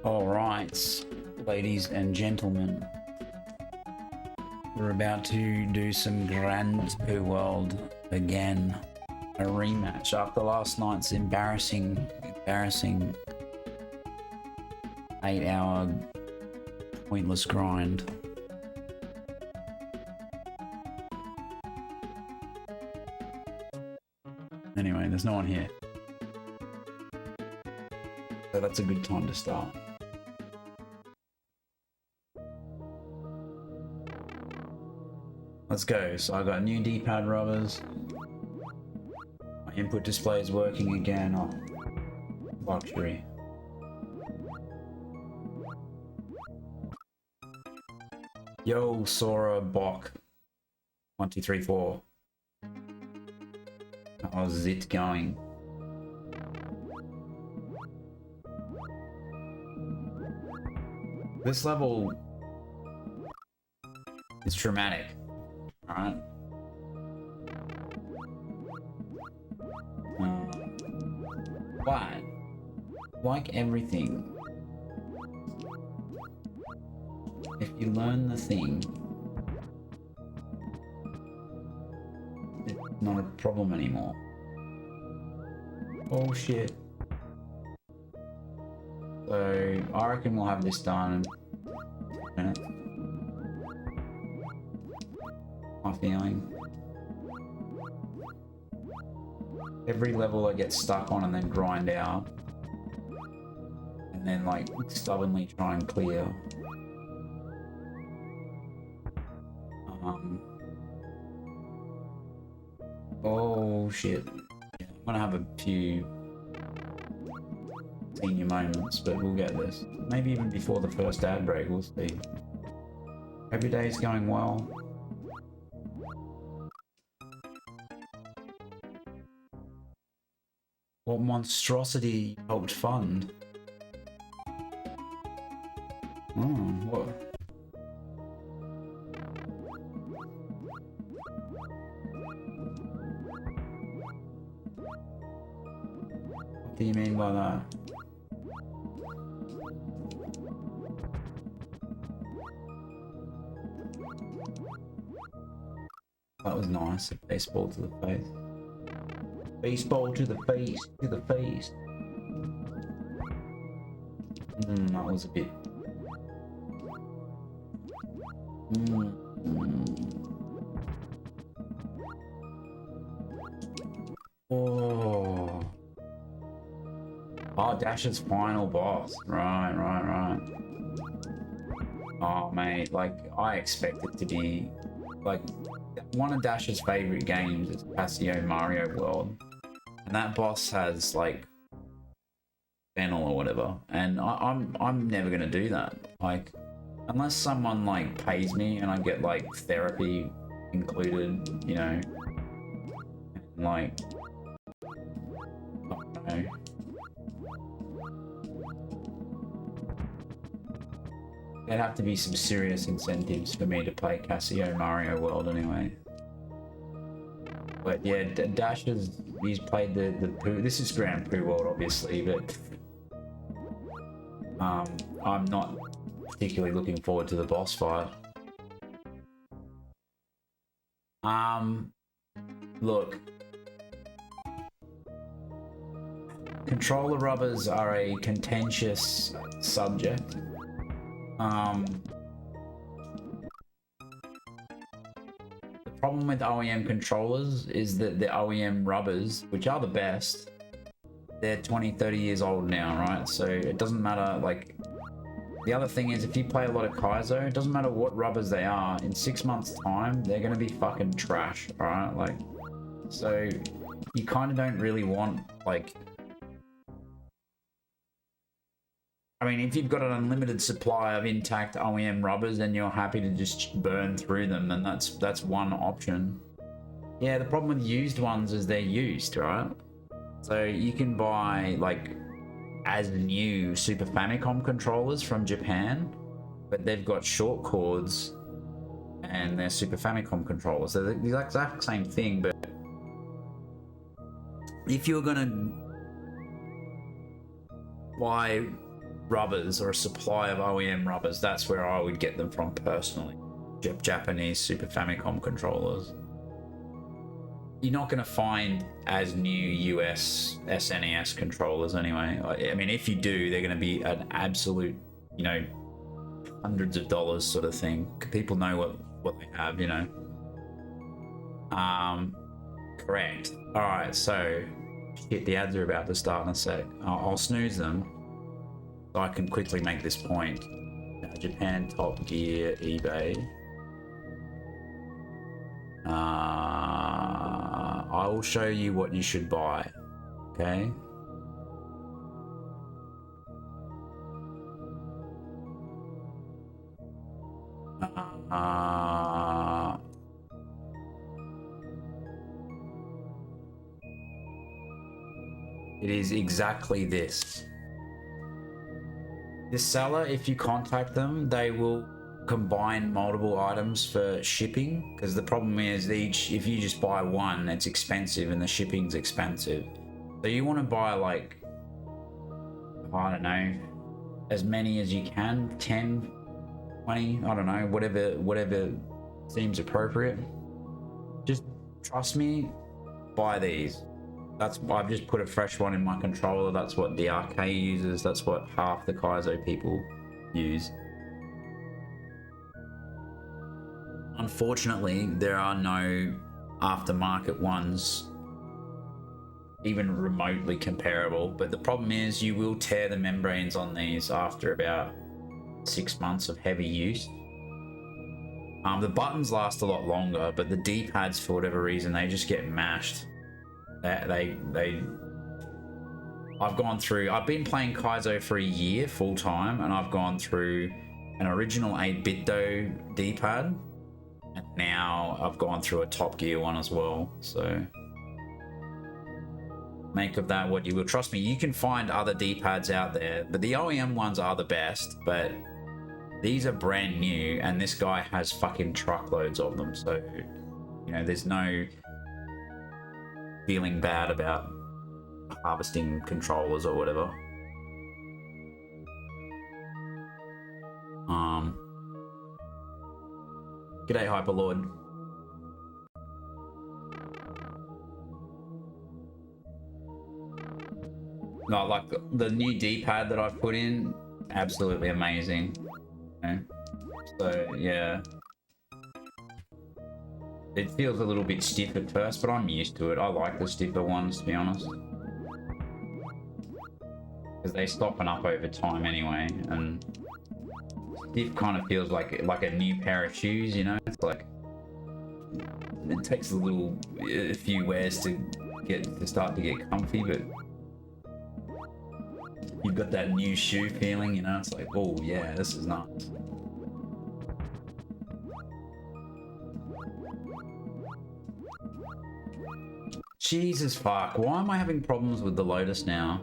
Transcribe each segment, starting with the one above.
All right, ladies and gentlemen, we're about to do some Grand Poo World again. A rematch after last night's embarrassing 8-hour pointless grind. Anyway, there's no one here, so that's a good time to start. Let's go. So I got new dpad rubbers. My input display is working again. Oh, luxury. Yo, Sora Bok. 1, 2, 3, 4. How's it going? This level is traumatic. Alright. But, like everything, if you learn the thing, it's not a problem anymore. Oh shit. So, I reckon we'll have this done in 10 minutes. My feeling. Every level I get stuck on and then grind out, and then like stubbornly try and clear. Oh shit. Yeah, I'm gonna have a few senior moments, but we'll get this. Maybe even before the first ad break, we'll see. Every day's going well. What monstrosity helped fund? Oh, what? What do you mean by that? That was nice. A baseball to the face. Baseball to the face, to the face. That was a bit... Oh. Oh, Dash's final boss. Right. Oh, mate, like, I expect it to be... Like, one of Dash's favorite games is Casio Mario World. And that boss has like fennel or whatever, and I'm never gonna do that. Like, unless someone like pays me and I get like therapy included, you know, and, like, I don't know. There'd have to be some serious incentives for me to play Casio Mario World anyway. But yeah, Dash he's played the Poo. This is Grand Poo World, obviously, but I'm not particularly looking forward to the boss fight. Look, controller rubbers are a contentious subject. The problem with OEM controllers is that the OEM rubbers, which are the best, they're 20-30 years old now, right? So it doesn't matter. Like, the other thing is, if you play a lot of Kaizo, it doesn't matter what rubbers they are, in 6 months time they're gonna be fucking trash, alright? Like, so you kind of don't really want, like, I mean, if you've got an unlimited supply of intact OEM rubbers and you're happy to just burn through them, then that's one option. Yeah, the problem with used ones is they're used, right? So you can buy like as new Super Famicom controllers from Japan, but they've got short cords and they're Super Famicom controllers. They're the exact same thing, but if you're gonna buy rubbers or a supply of OEM rubbers, that's where I would get them from personally. Japanese Super Famicom controllers. You're not going to find as new US SNES controllers anyway. I mean, if you do, they're going to be an absolute, you know, hundreds of dollars sort of thing. People know what they have, you know. Correct. All right, so shit, the ads are about to start in a sec. I'll snooze them so I can quickly make this point. Japan, Top Gear, eBay. I will show you what you should buy. Okay. It is exactly this. This seller, if you contact them, they will combine multiple items for shipping, because the problem is if you just buy one, it's expensive and the shipping's expensive. So you want to buy, like, I don't know, as many as you can, 10, 20, I don't know, whatever seems appropriate. Just trust me, buy these. I've just put a fresh one in my controller. That's what the RK uses. That's what half the Kaizo people use. Unfortunately, there are no aftermarket ones even remotely comparable, but the problem is you will tear the membranes on these after about 6 months of heavy use. The buttons last a lot longer, but the D-pads, for whatever reason, they just get mashed. I've been playing Kaizo for a year full time, and I've gone through an original 8-bit D-pad, and now I've gone through a Top Gear one as well. So make of that what you will. Trust me, you can find other D-pads out there, but the OEM ones are the best, but these are brand new, and this guy has fucking truckloads of them. So, you know, there's no feeling bad about harvesting controllers or whatever. G'day, Hyperlord. No, like the new D-pad that I've put in, absolutely amazing. Okay. So yeah. It feels a little bit stiff at first, but I'm used to it. I like the stiffer ones, to be honest. Because they soften up over time anyway, and stiff kind of feels like a new pair of shoes, you know? It's like, it takes a few wears to start to get comfy, but you've got that new shoe feeling, you know? It's like, oh yeah, this is nice. Jesus fuck, why am I having problems with the Lotus now?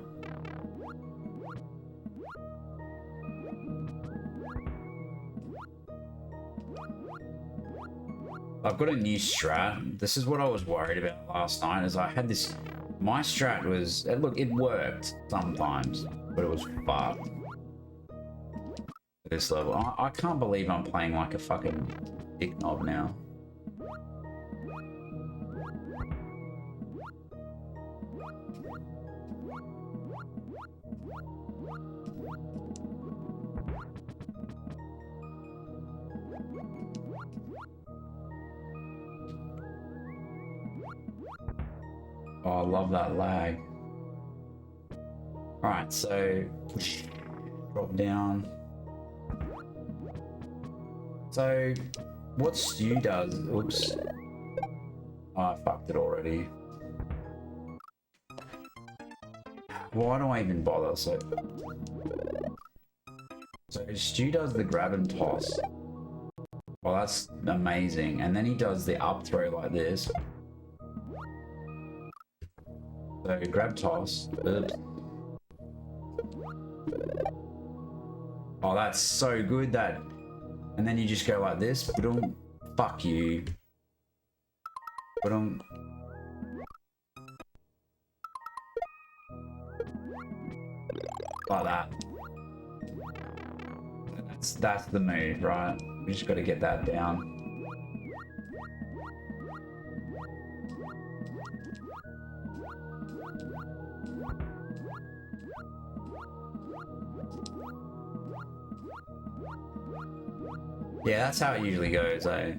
I've got a new strat. This is what I was worried about last night, is I had this... My strat was... Look, it worked sometimes, but it was fucked. At this level. I can't believe I'm playing like a fucking dick knob now. Oh, I love that lag. Alright, so drop down. So what Stu does, oops. Oh, I fucked it already. Why do I even bother? So Stu does the grab and toss. Well, that's amazing. And then he does the up throw like this. So grab toss. Oops. Oh, that's so good, that. And then you just go like this. Ba-dum. Fuck you. Ba-dum. Like that. That's the move, right? We just got to get that down. Yeah, that's how it usually goes, eh?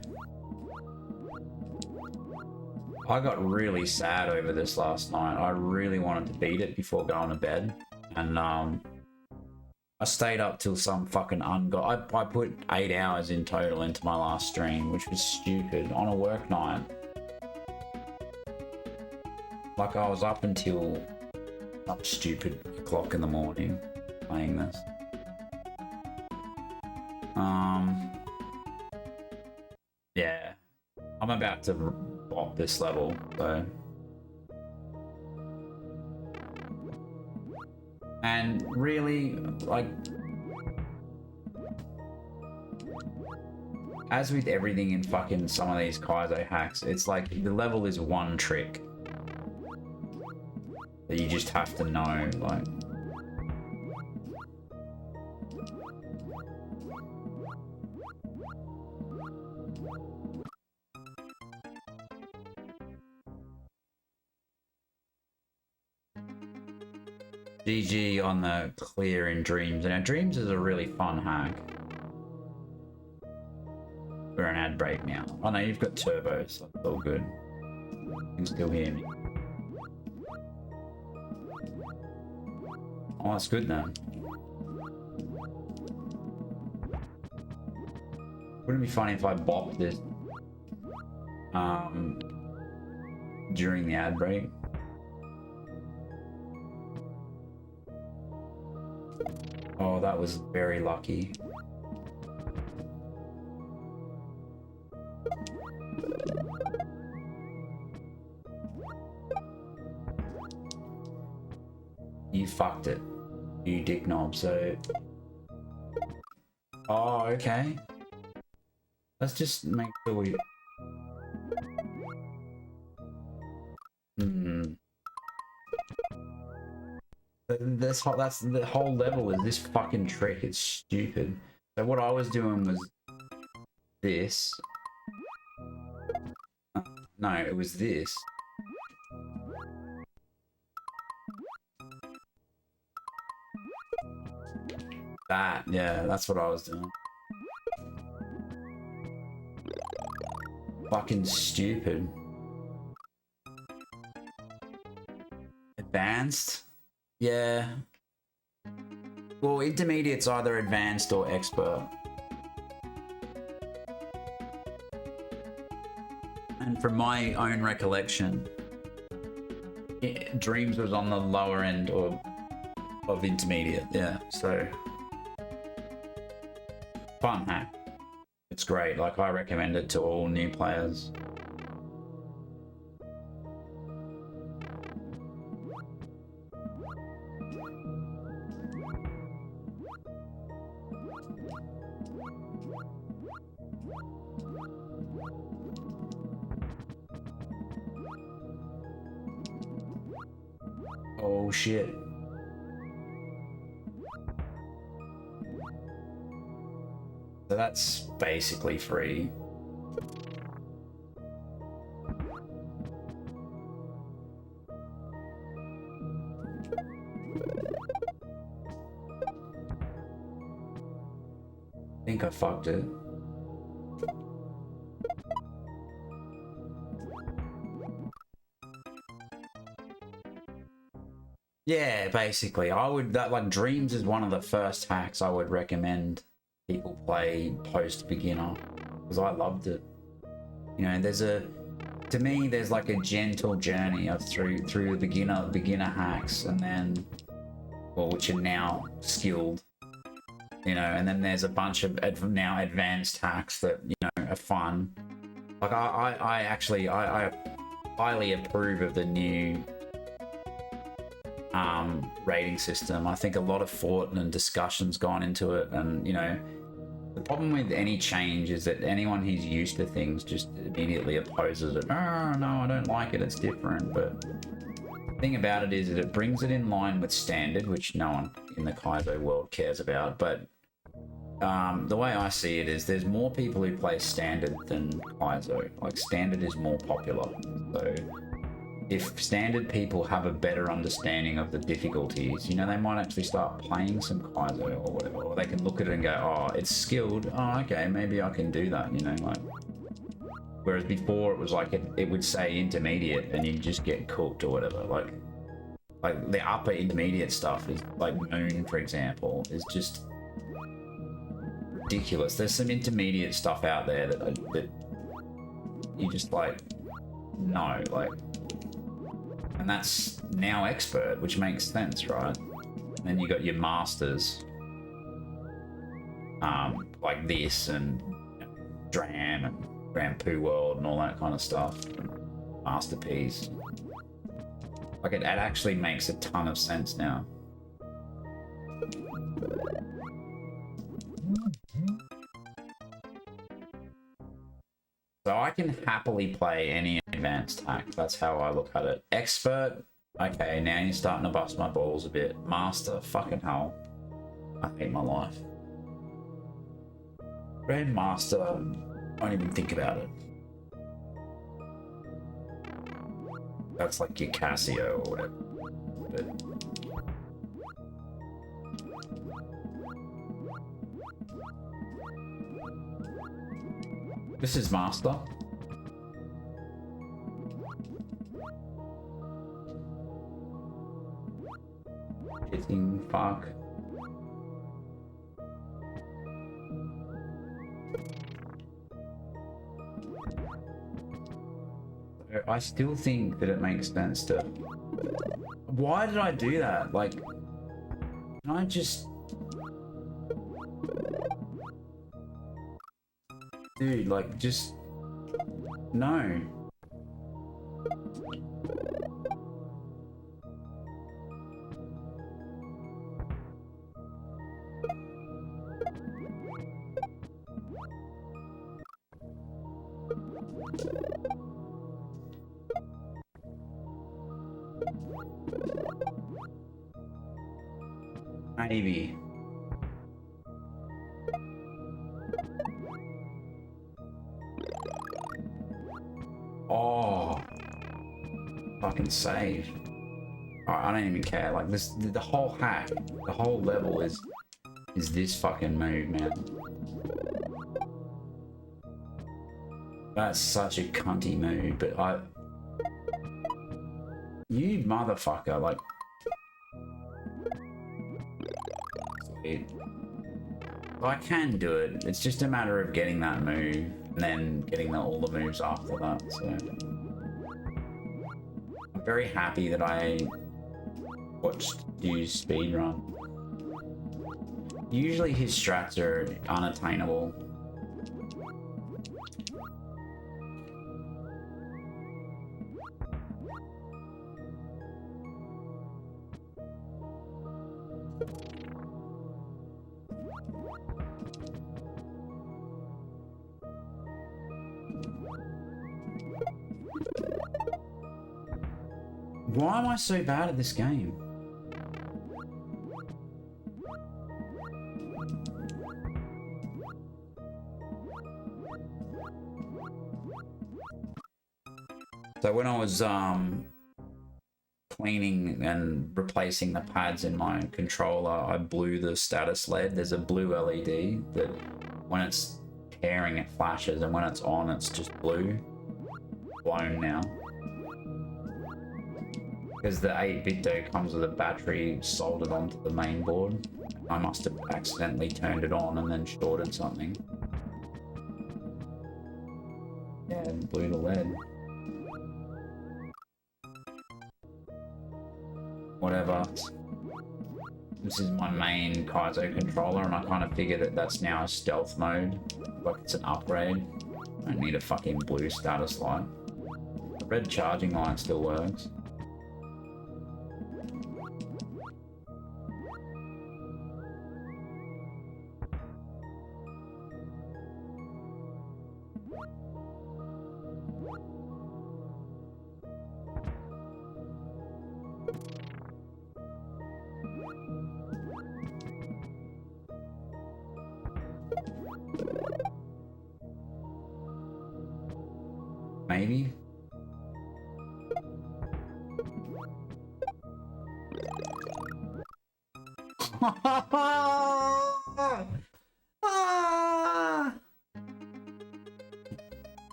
I got really sad over this last night. I really wanted to beat it before going to bed. And I stayed up till some fucking I put 8 hours in total into my last stream, which was stupid, on a work night. Like, I was up until stupid o'clock in the morning playing this. Yeah, I'm about to bop this level, so. And really, like, as with everything in fucking some of these Kaizo hacks, it's like the level is one trick that you just have to know, like. GG on the clear in Dreams. And Dreams is a really fun hack. We're an ad break now. Oh no, you've got turbo, so it's all good. You can still hear me. Oh, that's good then. Wouldn't it be funny if I bopped this during the ad break? Oh, that was very lucky. You fucked it, you dick knob, so... Oh, okay. Let's just make sure we... That's the whole level is this fucking trick. It's stupid. So what I was doing was this. No, it was this. That, yeah, that's what I was doing. Fucking stupid. Advanced? Yeah. Well, intermediate's either advanced or expert. And from my own recollection, Dreams was on the lower end of intermediate, yeah, so. Fun hack. It's great, like I recommend it to all new players. Oh shit. So that's basically free. I think I fucked it. Yeah, basically. Like Dreams is one of the first hacks I would recommend people play post beginner, because I loved it. You know, to me there's like a gentle journey of through the beginner hacks, and then, well, which are now skilled, you know, and then there's a bunch of now advanced hacks that, you know, are fun. Like I actually highly approve of the new rating system. I think a lot of thought and discussion's gone into it, and you know, the problem with any change is that anyone who's used to things just immediately opposes it. Oh no, I don't like it, it's different. But the thing about it is that it brings it in line with standard, which no one in the Kaizo world cares about, but The way I see it is there's more people who play standard than Kaizo. Like standard is more popular. So if standard people have a better understanding of the difficulties, you know, they might actually start playing some Kaizo or whatever. Or they can look at it and go, oh, it's skilled. Oh, okay, maybe I can do that, you know, like. Whereas before it was like it would say intermediate and you'd just get cooked or whatever. Like the upper intermediate stuff is like Moon, for example, is just ridiculous. There's some intermediate stuff out there that you just like, no, like, and that's now expert, which makes sense, right? And then you got your masters, like this and Dram and Grand Poo World and all that kind of stuff. Masterpiece. Like it actually makes a ton of sense now. So I can happily play any advanced hack. That's how I look at it. Expert, okay, now you're starting to bust my balls a bit. Master, fucking hell. I hate my life. Grandmaster, don't even think about it. That's like your Casio or whatever. But this is Master. Hitting fuck. I still think that it makes sense to... Why did I do that? Like, I just... Dude, like, just... No. Maybe. Oh. Fucking save. I don't even care. Like this, the whole hack, the whole level is this fucking move, man. That's such a cunty move, but you motherfucker, like. I can do it. It's just a matter of getting that move and then getting all the moves after that. So I'm very happy that I watched you speedrun. Usually his strats are unattainable. Why am I so bad at this game? So when I was cleaning and replacing the pads in my controller, I blew the status LED. There's a blue LED that when it's pairing it flashes, and when it's on it's just blue. Blown now. Because the 8-bit though comes with a battery soldered onto the main board. I must have accidentally turned it on and then shorted something. Yeah, and blew the LED. Whatever. This is my main Kaizo controller, and I kind of figure that that's now a stealth mode. Like it's an upgrade. I don't need a fucking blue status light. The red charging light still works. maybe.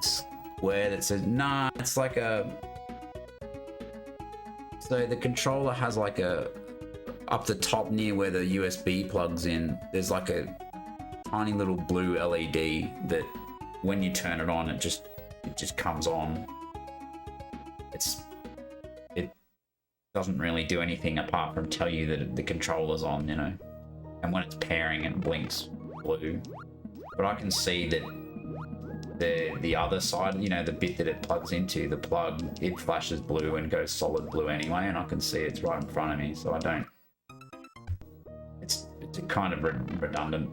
Square that says, nah, it's like a... So the controller has like a... Up the top near where the USB plugs in, there's like a tiny little blue LED that when you turn it on, it just comes on. It doesn't really do anything apart from tell you that the controller's on, you know. And when it's pairing, it blinks blue. But I can see that the other side, you know, the bit that it plugs into, the plug, it flashes blue and goes solid blue anyway, and I can see it's right in front of me, so I don't. It's kind of redundant.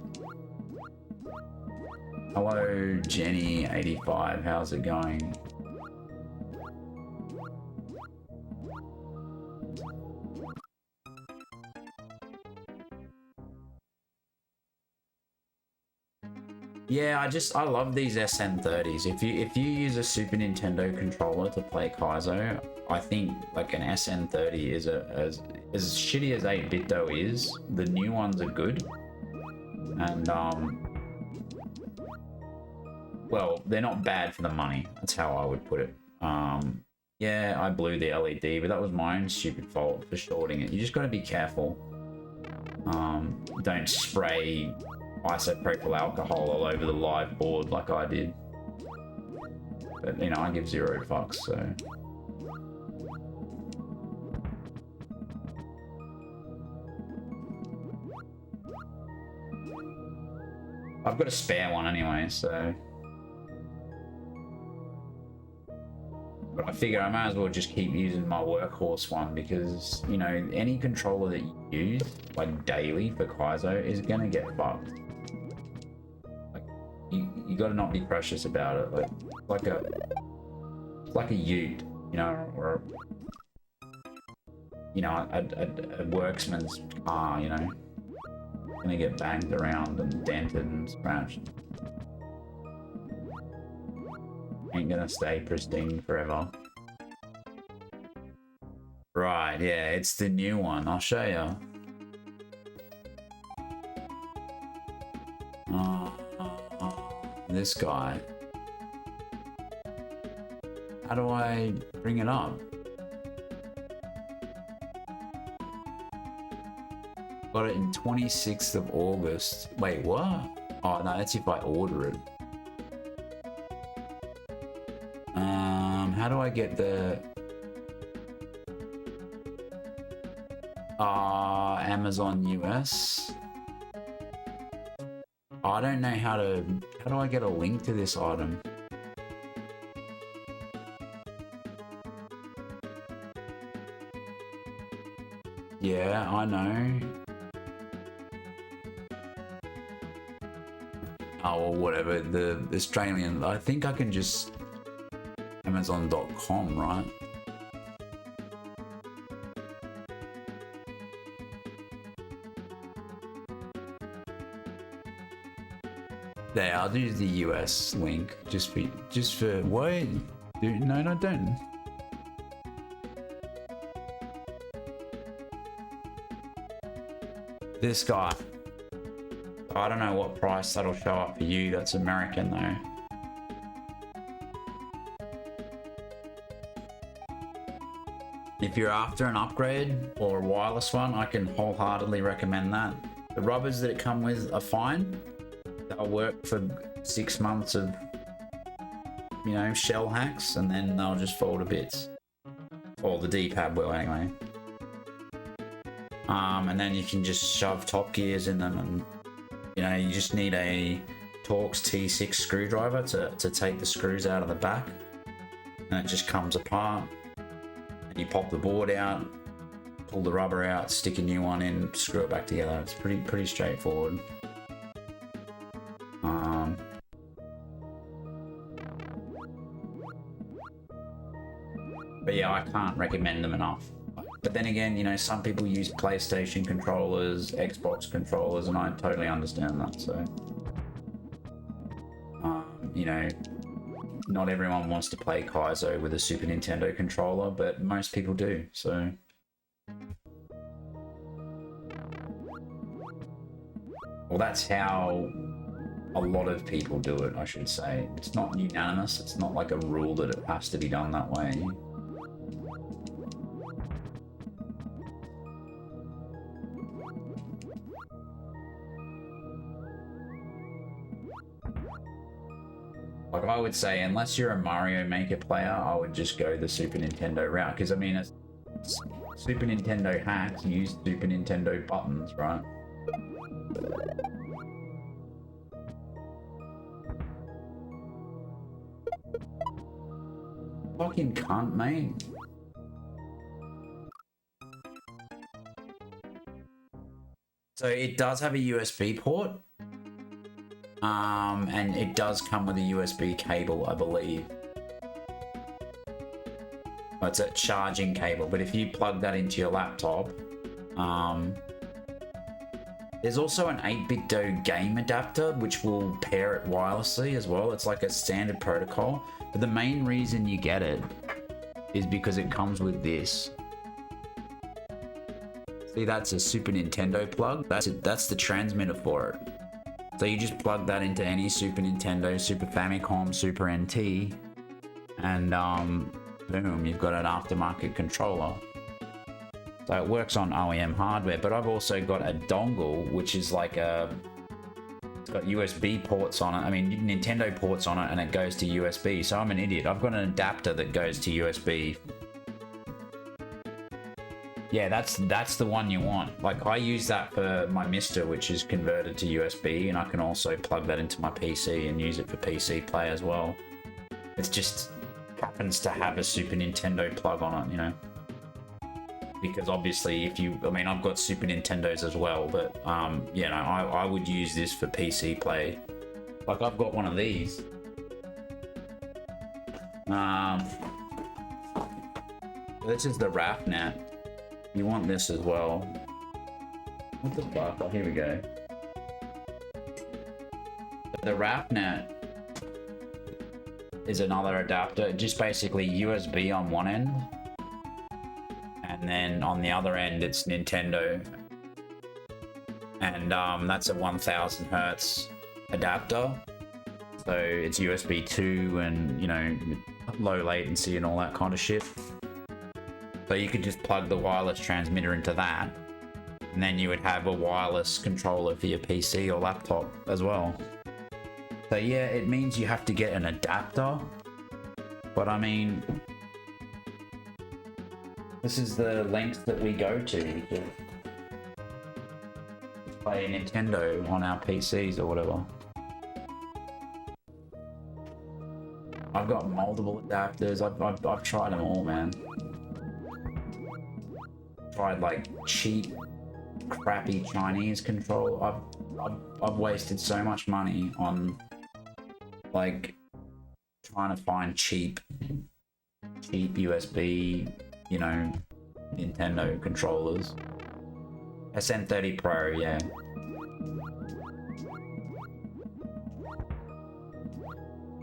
Hello, Jenny85. How's it going? Yeah, I love these SN30s. If you use a Super Nintendo controller to play Kaizo, I think like an SN30 is as shitty as 8BitDo is. The new ones are good, and well, they're not bad for the money. That's how I would put it. Yeah, I blew the LED, but that was my own stupid fault for shorting it. You just got to be careful. Don't spray isopropyl alcohol all over the live board like I did. But, you know, I give 0 fucks, so... I've got a spare one anyway, so... But I figure I might as well just keep using my workhorse one because, you know, any controller that you use, like, daily for Kaizo is gonna get fucked. Like, you gotta not be precious about it. Like a ute, you know, or, you know, a worksman's car, you know. Gonna get banged around and dented and scratched. Ain't gonna stay pristine forever. Right, yeah, it's the new one. I'll show you. This guy. How do I bring it up? Got it in 26th of August. Wait, what? Oh, no, that's if I order it. How do I get the... Amazon US? I don't know how to... How do I get a link to this item? Yeah, I know. Oh, or whatever, the Australian, I think I can just Amazon.com, right? There, I'll use the US link just for what? No, don't. This guy. I don't know what price that'll show up for you. That's American though. If you're after an upgrade or a wireless one, I can wholeheartedly recommend that. The rubbers that it come with are fine. They'll work for 6 months of, you know, shell hacks, and then they'll just fall to bits. Or the D-pad will anyway. And then you can just shove top gears in them, and you know, you just need a Torx T6 screwdriver to take the screws out of the back, and it just comes apart. And you pop the board out, pull the rubber out, stick a new one in, screw it back together. It's pretty straightforward. But yeah, I can't recommend them enough. But then again, you know, some people use PlayStation controllers, Xbox controllers, and I totally understand that. So, you know, not everyone wants to play Kaizo with a Super Nintendo controller, but most people do, so... Well, that's how a lot of people do it, I should say. It's not unanimous, it's not like a rule that it has to be done that way. Like, I would say, unless you're a Mario Maker player, I would just go the Super Nintendo route. Because, I mean, a Super Nintendo hack used Super Nintendo buttons, right? Fucking cunt, mate. So it does have a USB port. And it does come with a USB cable, I believe. Oh, it's a charging cable, but if you plug that into your laptop, there's also an 8BitDo game adapter, which will pair it wirelessly as well. It's like a standard protocol, but the main reason you get it is because it comes with this. See, that's a Super Nintendo plug. That's the transmitter for it. So you just plug that into any Super Nintendo, Super Famicom, Super NT, and boom, you've got an aftermarket controller. So it works on OEM hardware, but I've also got a dongle, which is like it's got USB ports on it. I mean, Nintendo ports on it, and it goes to USB. So I'm an idiot. I've got an adapter that goes to USB. Yeah, that's the one you want. Like, I use that for my Mister, which is converted to USB, and I can also plug that into my PC and use it for PC play as well. It just happens to have a Super Nintendo plug on it, you know. Because obviously, I've got Super Nintendos as well, but you know, I would use this for PC play. Like, I've got one of these. This is the RAFNet. You want this as well. What the fuck? Oh, here we go. The RAFNet is another adapter, just basically USB on one end, and then on the other end it's Nintendo, and that's a 1000 hertz adapter, so it's USB 2 and, you know, low latency and all that kind of shit. So you could just plug the wireless transmitter into that, and then you would have a wireless controller for your PC or laptop as well. So yeah, it means you have to get an adapter, but I mean, this is the lengths that we go to play Nintendo on our PCs or whatever. I've got multiple adapters. I've tried them all, man. Tried like cheap, crappy Chinese control. I've wasted so much money on like trying to find cheap USB, you know, Nintendo controllers. SN30 Pro, yeah.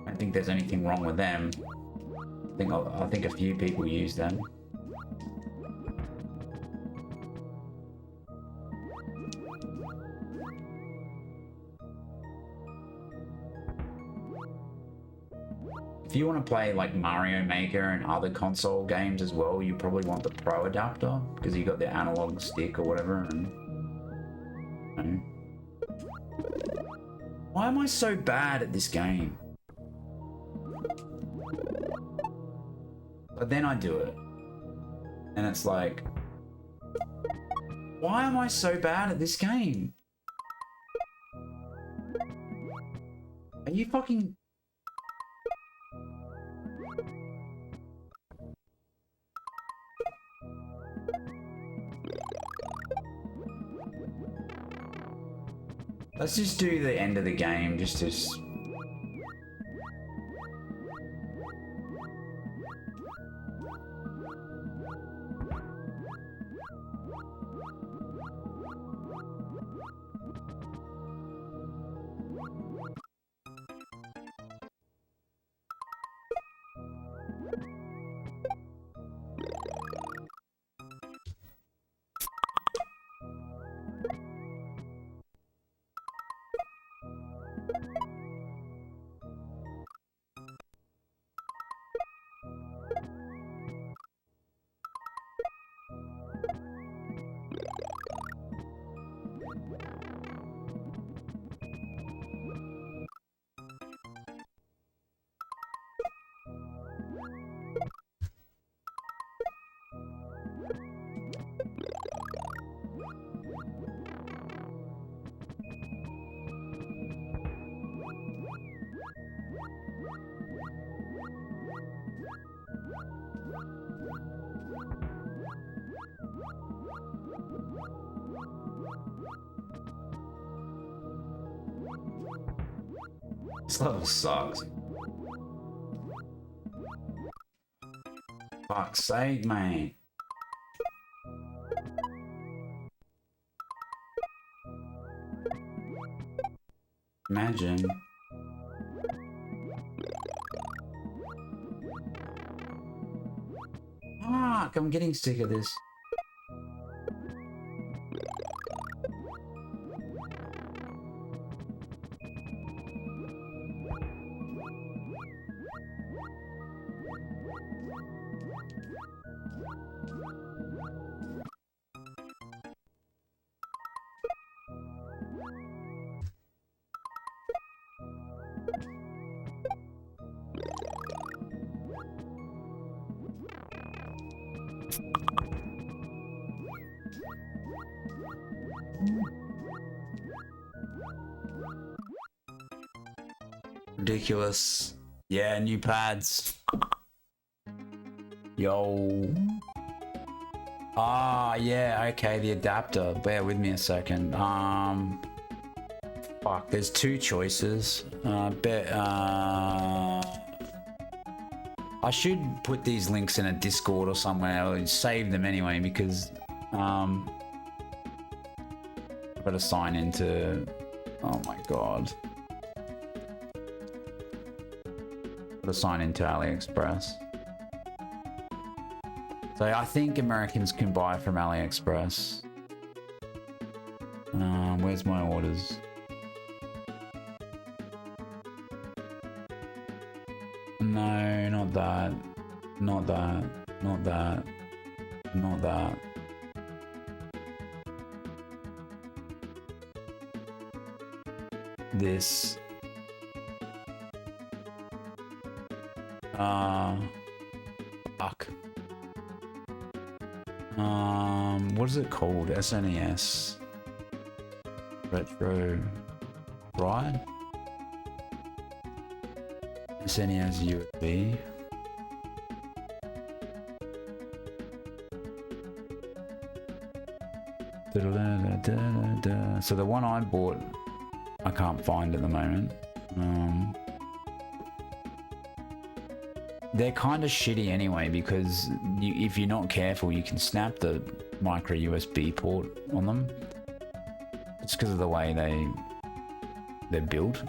I don't think there's anything wrong with them. I think a few people use them. If you want to play like Mario Maker and other console games as well, you probably want the Pro adapter because you got the analog stick or whatever. And, you know. Why am I so bad at this game? But then I do it, and it's like, why am I so bad at this game? Are you fucking... Let's just do the end of the game, just to... This level sucks. Fuck's sake, man. Imagine. Fuck, I'm getting sick of this. Ridiculous. Yeah, new pads. Yo. Ah, yeah, okay, the adapter. Bear with me a second. Fuck, there's two choices. I should put these links in a Discord or somewhere, or save them anyway, because I've got to sign into, oh my god. To sign into AliExpress. So I think Americans can buy from AliExpress. Where's my orders? No, not that. Not that. Not that. Not that. This. Fuck. What is it called? SNES. Retro. Right? SNES USB. So the one I bought, I can't find at the moment. They're kind of shitty anyway, because if you're not careful, you can snap the micro USB port on them. It's because of the way they're built.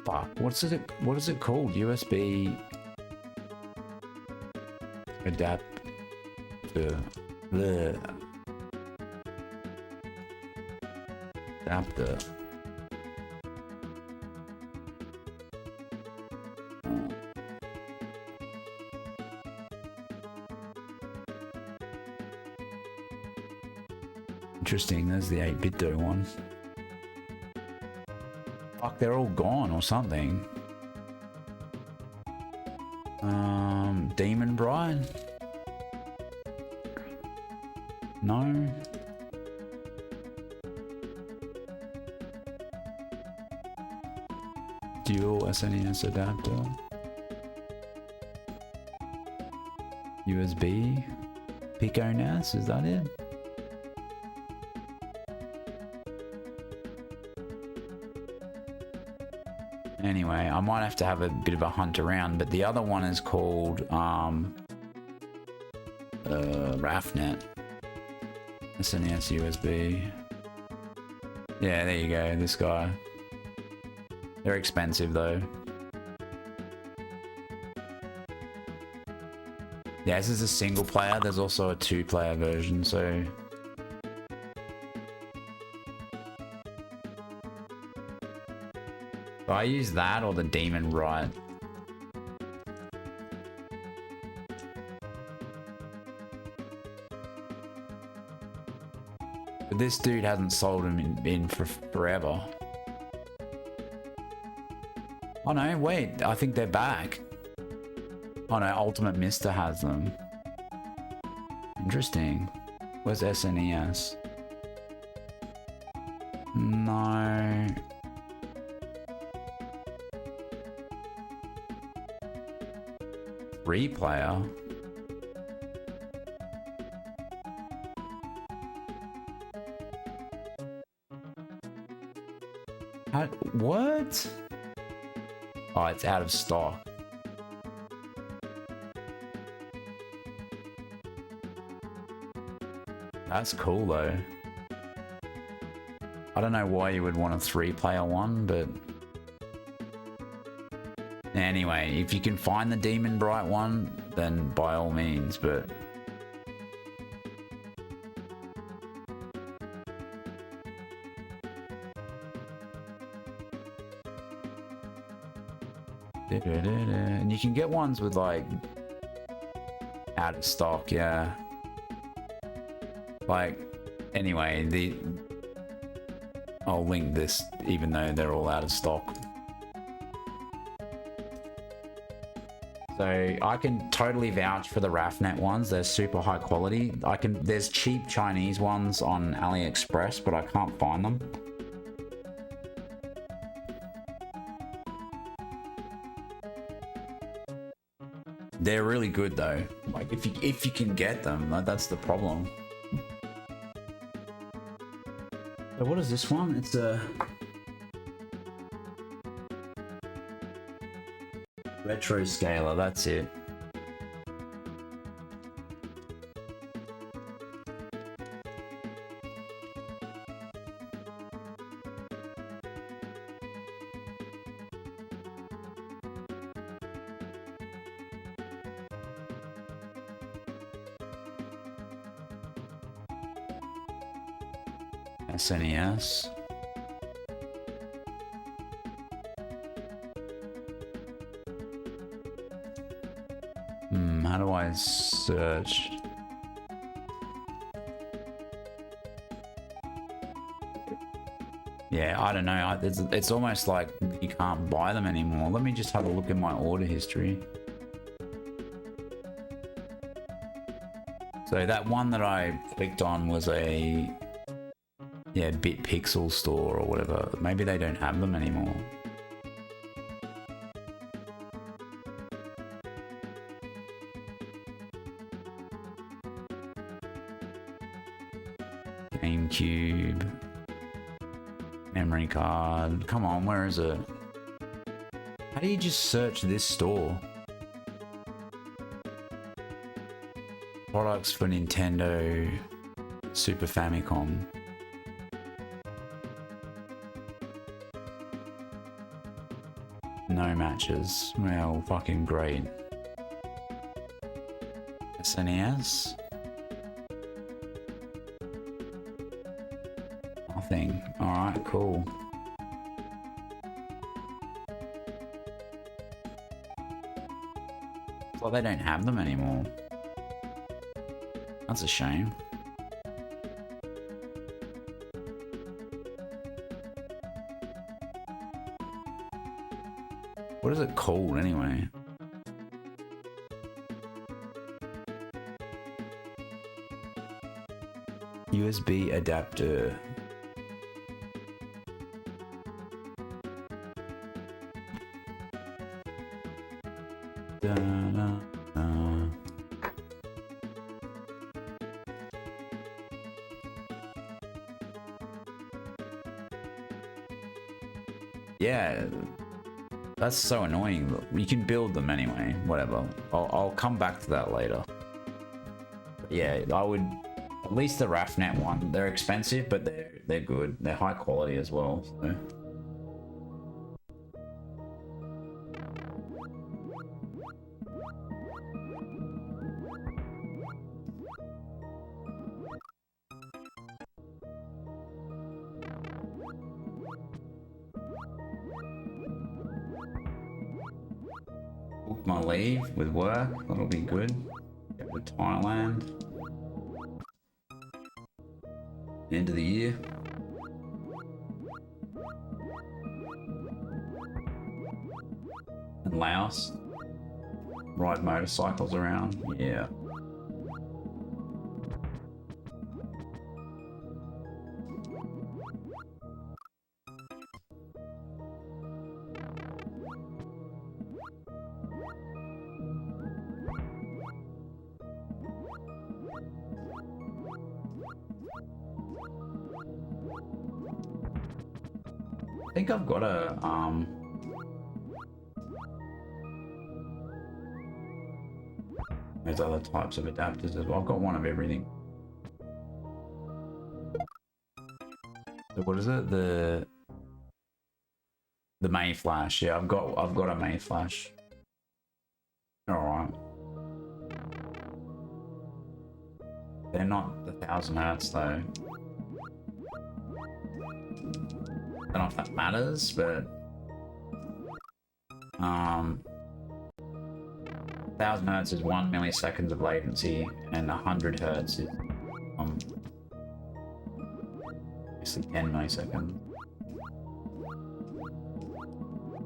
Fuck, what is it called? USB adapter. Adapter. Interesting, there's the 8-bit one. Fuck, they're all gone or something. Demon Bride? No. Dual SNES adapter. USB. Pico NAS, is that it? Anyway, I might have to have a bit of a hunt around, but the other one is called RAFnet. SNES USB. Yeah, there you go, this guy. They're expensive though. Yeah, this is a single player. There's also a 2-player version, so... I use that or the Demon Right. But this dude hasn't sold them in for forever. Oh no, wait, I think they're back. Oh no, Ultimate Mister has them. Interesting. Where's SNES? No. Replayer. What? Oh, it's out of stock. That's cool though. I don't know why you would want a 3-player one, but anyway, if you can find the Demon Bright one, then by all means, but and you can get ones with like out of stock, yeah. Like, anyway, I'll link this even though they're all out of stock. So I can totally vouch for the RAFnet ones. They're super high quality. There's cheap Chinese ones on AliExpress, but I can't find them. They're really good though. Like if you can get them, that's the problem. So what is this one? It's a retro scaler, that's it. SNES. How do I search? Yeah, I don't know. It's almost like you can't buy them anymore. Let me just have a look at my order history. So that one that I clicked on was a Bit Pixel store or whatever. Maybe they don't have them anymore. GameCube. Memory card. Come on, where is it? How do you just search this store? Products for Nintendo, Super Famicom. No matches. Well, fucking great. SNES? Nothing. Alright, cool. It's like they don't have them anymore. That's a shame. What is it called anyway? USB adapter. Yeah, that's so annoying. You can build them anyway, whatever. I'll come back to that later. But yeah, I would, at least the RAFnet one, they're expensive, but they're good. They're high quality as well, so. Book my leave with work, that'll be good. Go to Thailand. End of the year. And Laos. Ride motorcycles around, yeah. think I've got a there's other types of adapters as well. I've got one of everything. So what is it? The May flash. Yeah, I've got a May flash. All right. They're not 1,000 hertz though. I don't know if that matters, but 1,000 hertz is 1 millisecond of latency, and 100 hertz is obviously 10 milliseconds.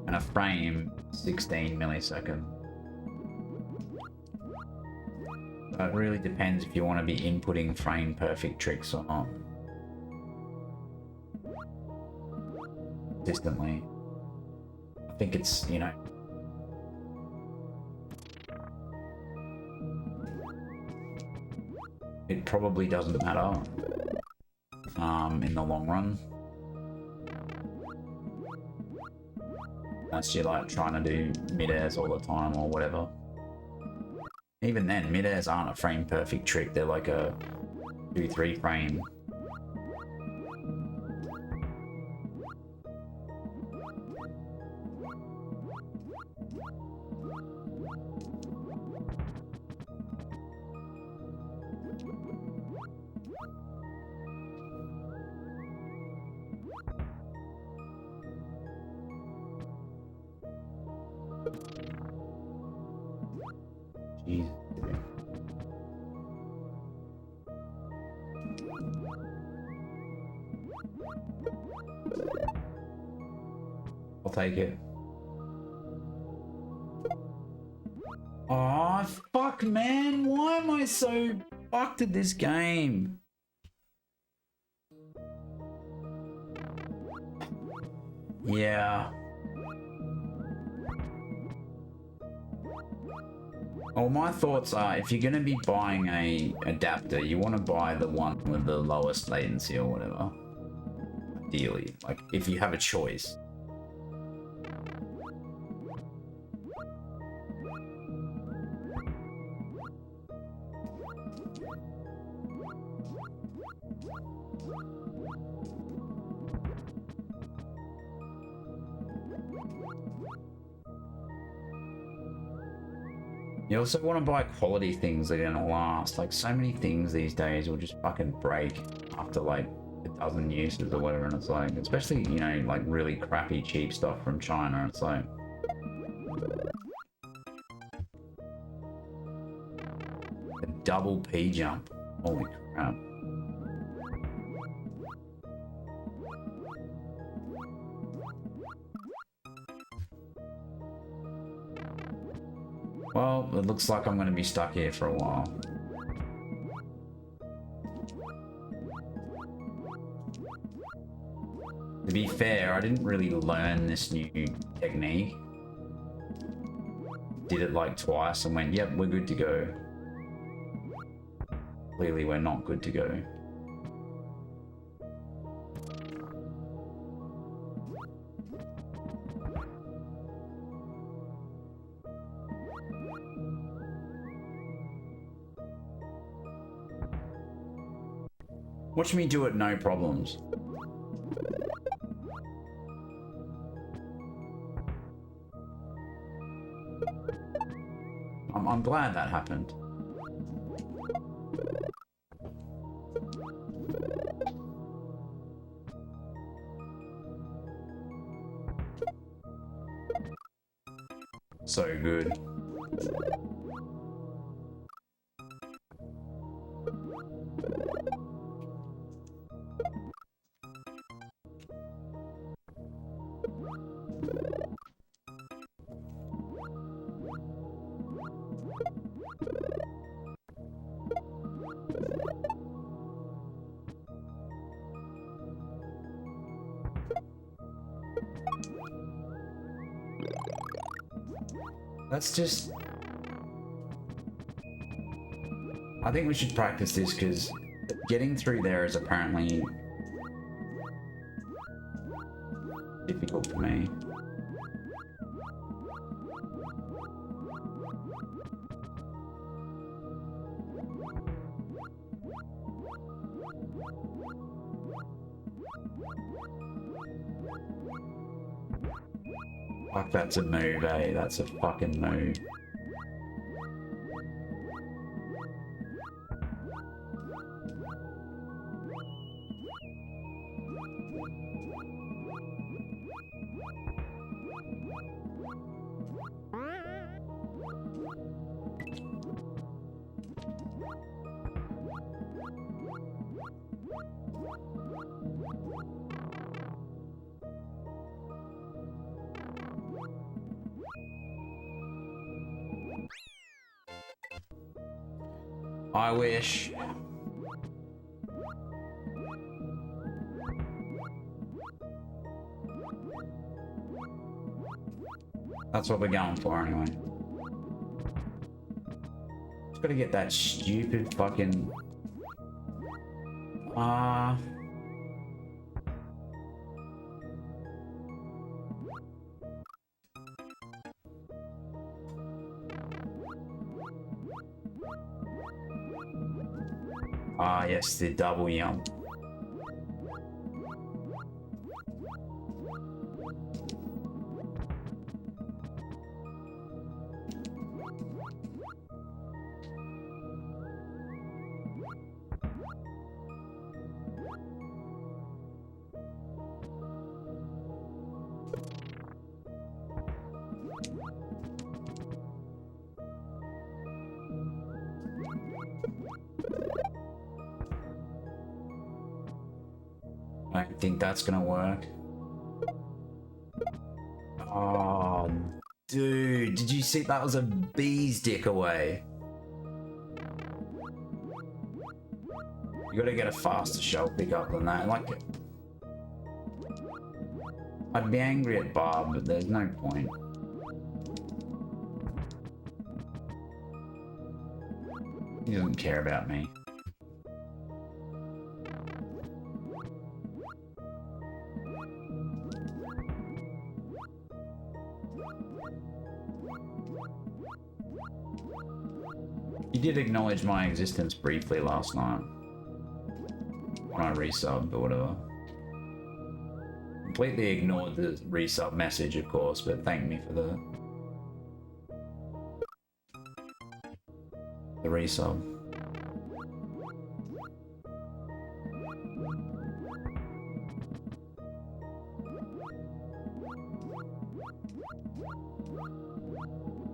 And a frame, 16 milliseconds. So it really depends if you want to be inputting frame perfect tricks or not. Consistently. I think it's, you know, it probably doesn't matter in the long run. Unless you're like trying to do mid-airs all the time or whatever. Even then, mid-airs aren't a frame perfect trick, they're like a 2-3 frame. Jeez. I'll take it. Oh, fuck, man. Why am I so fucked at this game? Yeah. Well, my thoughts are, if you're going to be buying a adapter, you want to buy the one with the lowest latency or whatever. Ideally, like, if you have a choice. You also want to buy quality things that are gonna last. Like, so many things these days will just fucking break after like a dozen uses or whatever, and it's like, especially, you know, like really crappy cheap stuff from China, it's like a double P jump. Holy crap. Well, it looks like I'm going to be stuck here for a while. To be fair, I didn't really learn this new technique. Did it like twice and went, yep, we're good to go. Clearly we're not good to go. Watch me do it, no problems. I'm glad that happened. So good. Let's just... I think we should practice this, because getting through there is apparently difficult for me. Fuck, that's a move, eh? That's a fucking move. I wish. That's what we're going for anyway. Just gotta get that stupid fucking... yes, the double yum. I don't think that's gonna work. Oh, dude, did you see that was a bee's dick away? You gotta get a faster shell pickup than that. Like, I'd be angry at Barb, but there's no point. He doesn't care about me. He did acknowledge my existence briefly last night. When I resubbed or whatever. Completely ignored the resub message, of course, but thanked me for the resub.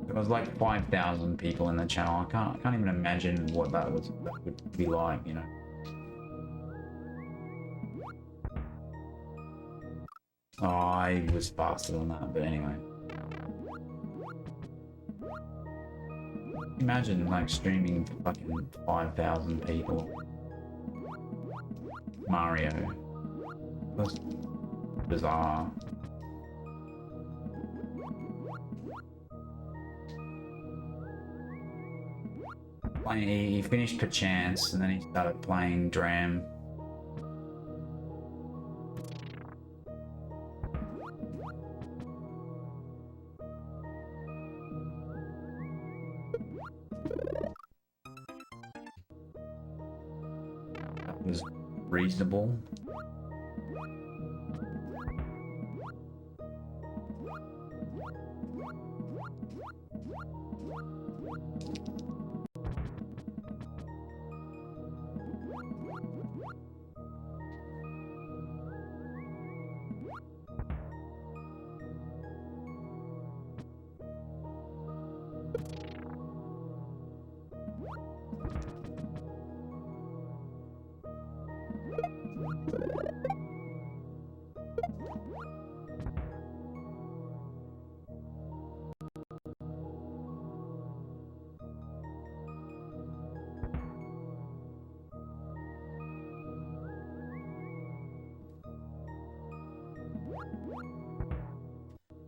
There was like 5,000 people in the channel. I can't even imagine what that would be like, you know. Oh, I was faster than that, but anyway. Imagine like streaming for fucking 5,000 people. Mario. That's bizarre. He finished Perchance and then he started playing Dram. That was reasonable.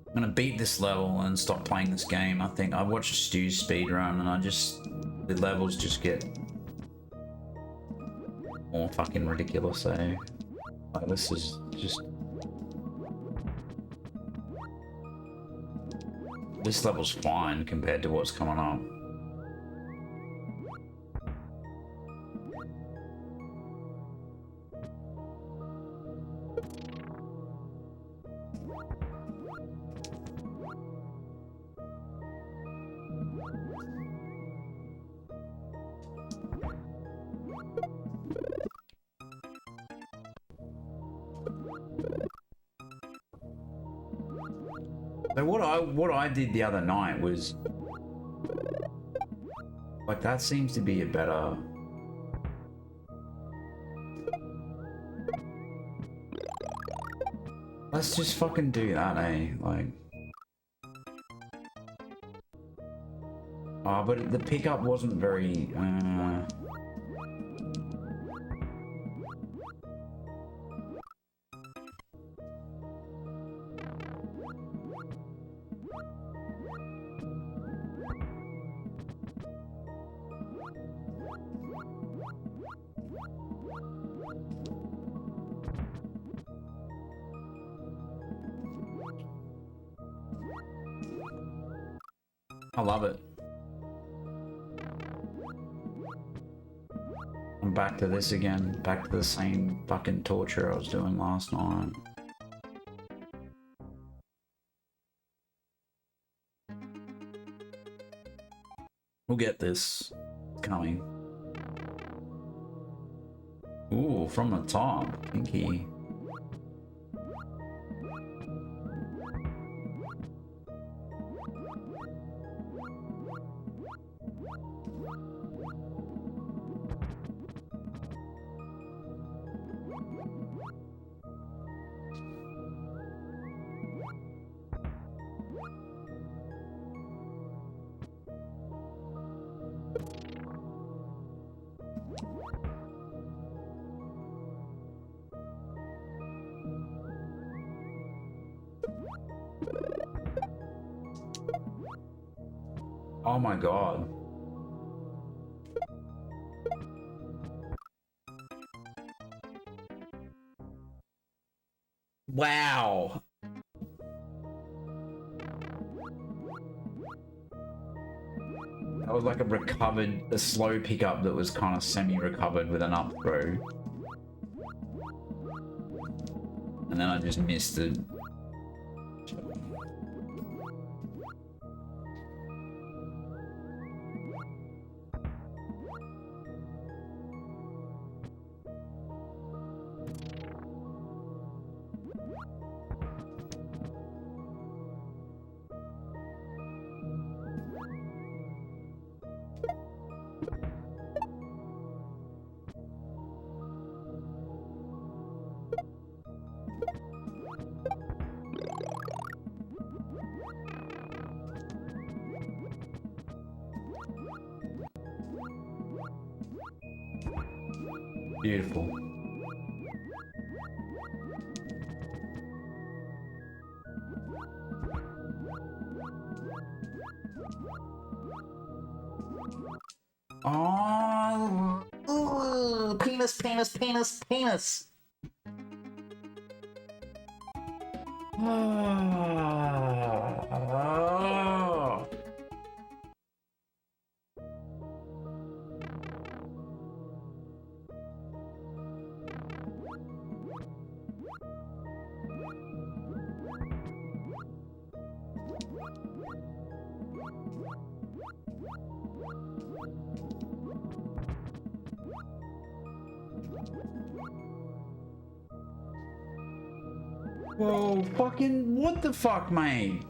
I'm gonna beat this level and stop playing this game. I think I watched Stu's speedrun and the levels just get more fucking ridiculous, so like, this is just this level's fine compared to what's coming up. So what I did the other night was like, that seems to be a better. Let's just fucking do that, eh? Like, oh, but the pickup wasn't very. I love it. I'm back to this again. Back to the same fucking torture I was doing last night. We'll get this. It's coming. Ooh, from the top. Pinky. Oh my god. Wow. That was like a slow pickup that was kind of semi-recovered with an up throw. And then I just missed it. Beautiful. Oh, ooh, penis, penis, penis, penis. Oh. Whoa, fucking, what the fuck, mate?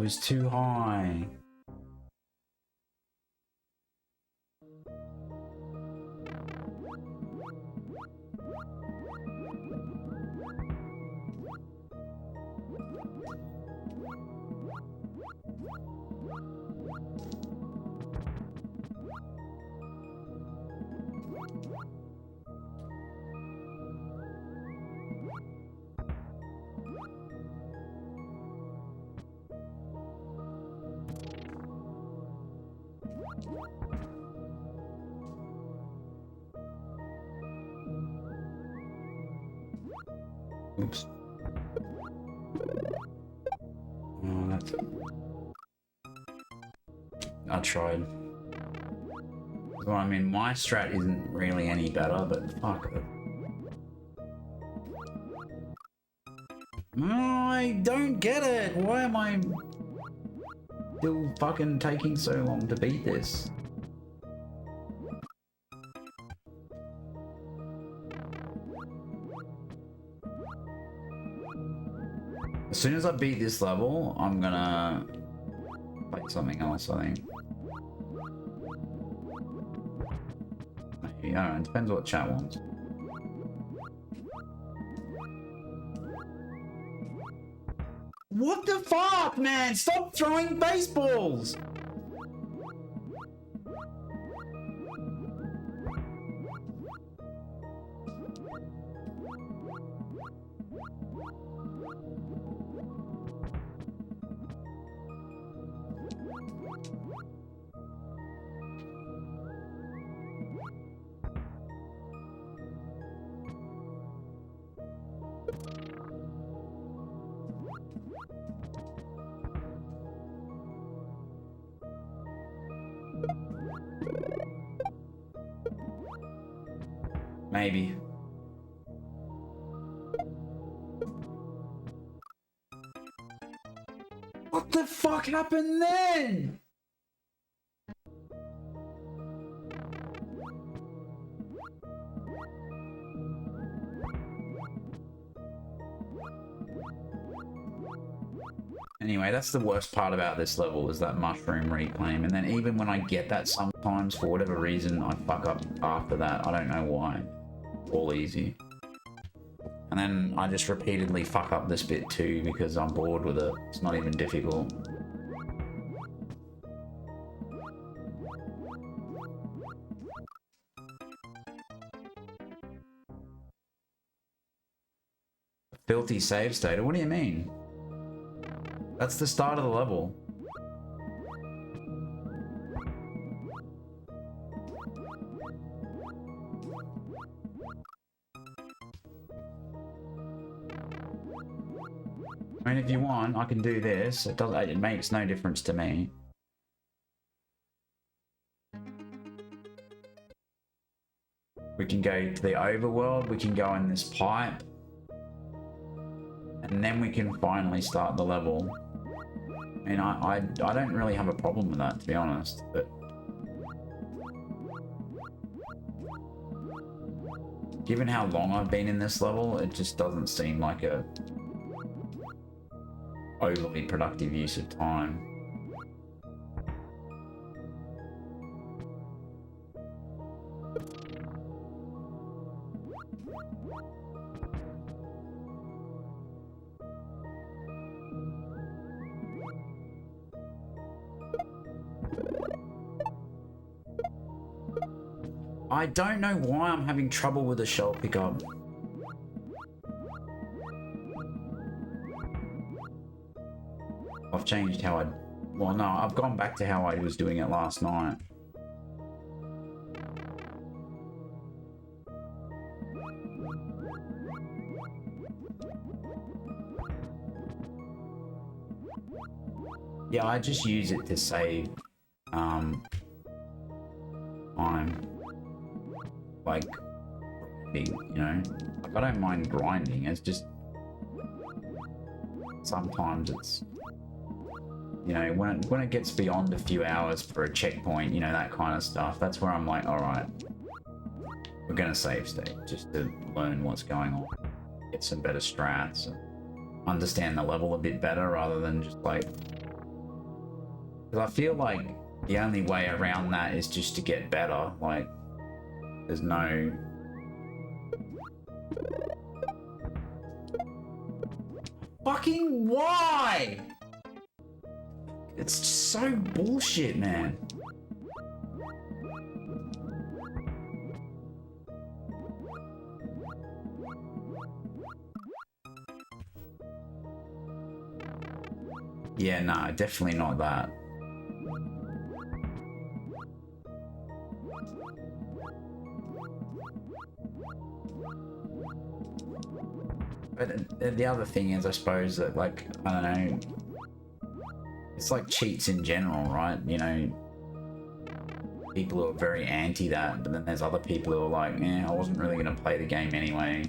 was too high. Oops. Oh, that's... I tried. Well, I mean, my strat isn't really any better, but fuck it. I don't get it! Why am I still fucking taking so long to beat this? As soon as I beat this level, I'm gonna play something else, I think. Maybe, I don't know, it depends what chat wants. What the fuck, man? Stop throwing baseballs! Maybe. What the fuck happened then? Anyway, that's the worst part about this level, is that mushroom reclaim. And then even when I get that sometimes, for whatever reason, I fuck up after that. I don't know why. All easy. And then I just repeatedly fuck up this bit too because I'm bored with it. It's not even difficult. Filthy save state? What do you mean? That's the start of the level. I mean, if you want, I can do this. It makes no difference to me. We can go to the overworld, we can go in this pipe. And then we can finally start the level. I mean, I don't really have a problem with that, to be honest, but... Given how long I've been in this level, it just doesn't seem like a overly productive use of time. I don't know why I'm having trouble with the shell pickup. I've changed how I... Well, no, I've gone back to how I was doing it last night. Yeah, I just use it to save time. Like, you know, like, I don't mind grinding. It's just sometimes it's, you know, when it gets beyond a few hours for a checkpoint, you know, that kind of stuff. That's where I'm like, all right, we're gonna save state just to learn what's going on, get some better strats, and understand the level a bit better rather than just like Because I feel like the only way around that is just to get better. Like, there's no... Fucking why? It's so bullshit, man. Yeah, no, definitely not that. But the other thing is, I suppose that, like, I don't know, it's like cheats in general, right? You know, people who are very anti that, but then there's other people who are like, I wasn't really going to play the game anyway.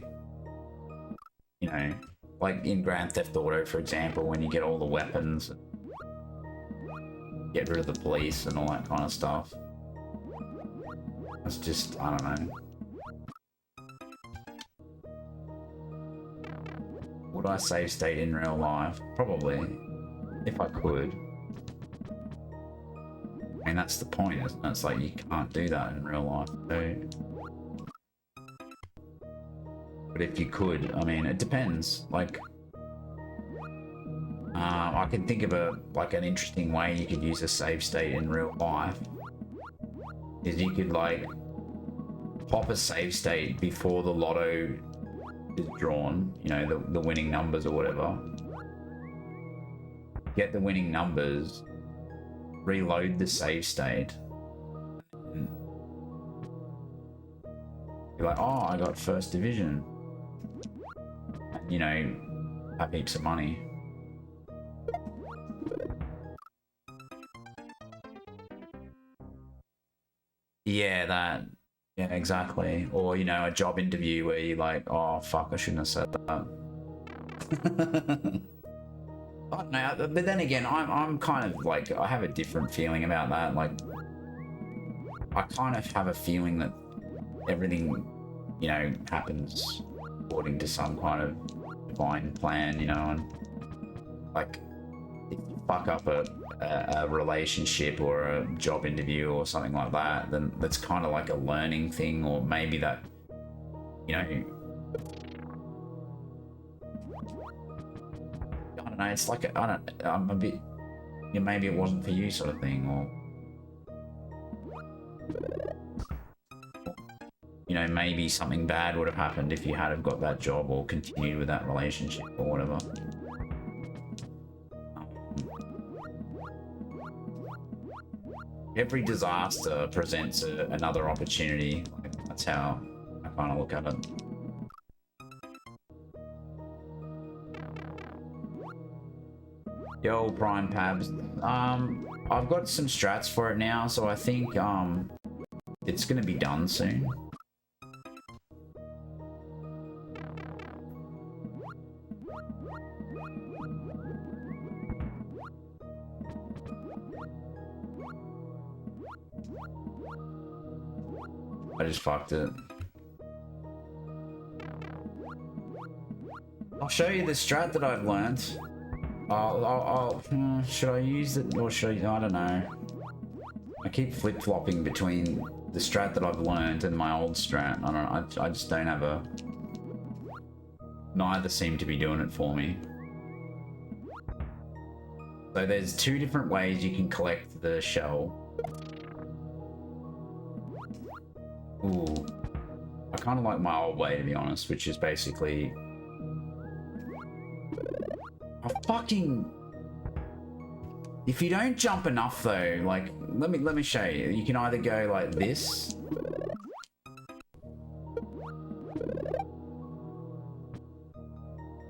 You know, like in Grand Theft Auto, for example, when you get all the weapons, get rid of the police and all that kind of stuff. It's just, I don't know. Would I save state in real life? Probably, if I could. I mean, that's the point, isn't it? It's like you can't do that in real life. So... But if you could, I mean, it depends. Like, I can think of an interesting way you could use a save state in real life. Is you could like pop a save state before the lotto is drawn, you know, the winning numbers or whatever. Get the winning numbers, reload the save state, and be like, oh, I got first division. And, you know, have heaps of money. Yeah, that. Yeah, exactly. Or, you know, a job interview where you're like, oh, fuck, I shouldn't have said that. I don't know, but then again, I'm kind of like, I have a different feeling about that. Like, I kind of have a feeling that everything, you know, happens according to some kind of divine plan, you know, and like, if you fuck up a relationship or a job interview or something like that, then that's kind of like a learning thing, or maybe that, you know, I don't know, it's like I'm a bit, you know, maybe it wasn't for you sort of thing, or, you know, maybe something bad would have happened if you had have got that job or continued with that relationship or whatever. Every disaster presents another opportunity. Like, that's how I kind of look at it. Yo, Prime Pabs. I've got some strats for it now, so I think it's gonna be done soon. I just fucked it. I'll show you the strat that I've learned. Should I use it or should I don't know. I keep flip-flopping between the strat that I've learned and my old strat. I just don't have a... Neither seem to be doing it for me. So there's two different ways you can collect the shell. Ooh, I kind of like my old way, to be honest, which is basically a fucking... If you don't jump enough though, like, let me show you. You can either go like this.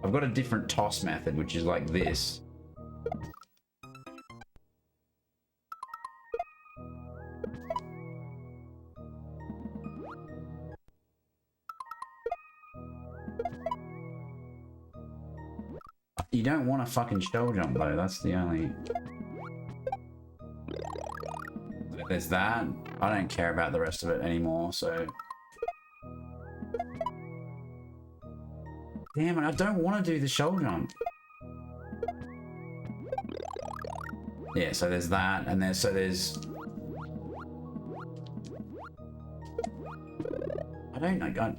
I've got a different toss method, which is like this. You don't want a fucking shell jump though, that's the only... There's that. I don't care about the rest of it anymore, so... Damn it, I don't want to do the shell jump. Yeah, so there's that, and there's I don't know.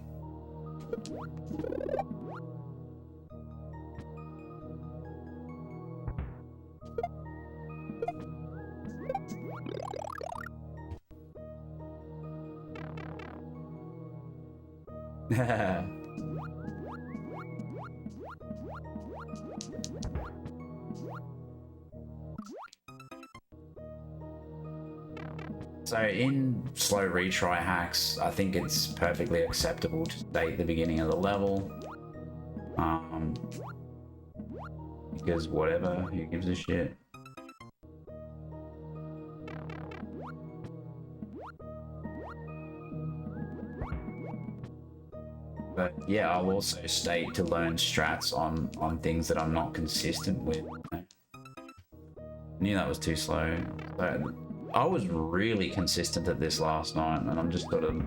So in slow retry hacks, I think it's perfectly acceptable to stay at the beginning of the level. Because whatever, who gives a shit? But yeah, I'll also state to learn strats on things that I'm not consistent with. I knew that was too slow. So I was really consistent at this last night, and I'm just sort of...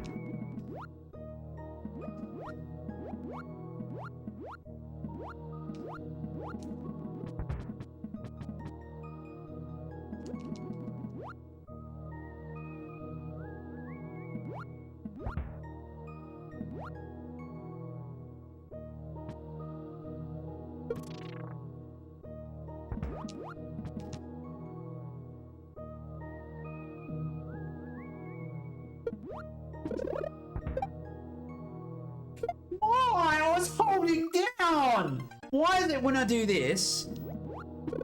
Why? I was holding down! Why is it when I do this?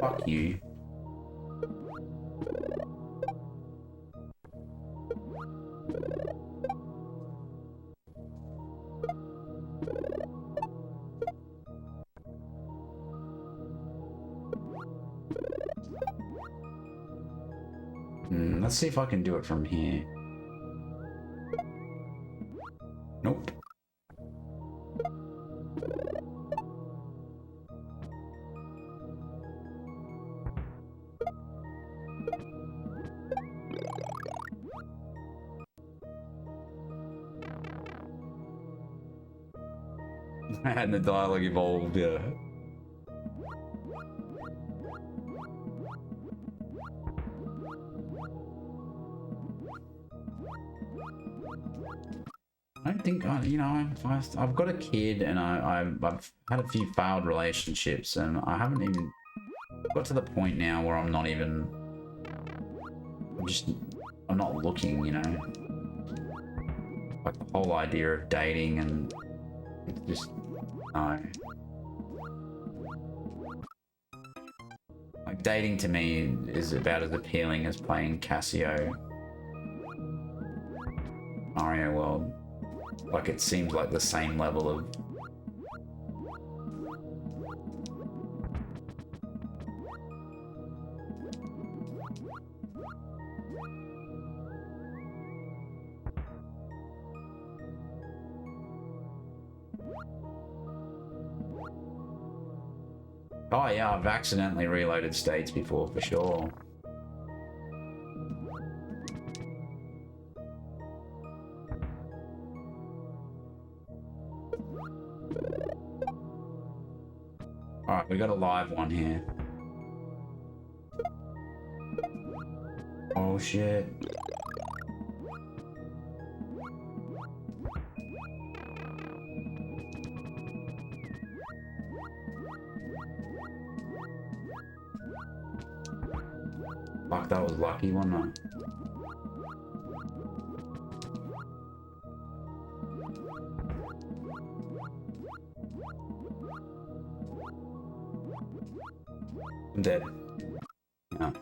Fuck you. Let's see if I can do it from here. Nope. And the dialogue evolved, yeah. I don't think, you know, I've got a kid and I've had a few failed relationships, and I haven't even got to the point now where I'm not even, I'm not looking, you know. Like the whole idea of dating, and it's just, no. Like dating to me is about as appealing as playing Casio Mario World. Like it seems like the same level of... Oh yeah, I've accidentally reloaded states before, for sure. Alright, we got a live one here. Oh shit. Fuck, that was lucky, wasn't it? I'm dead. Yeah.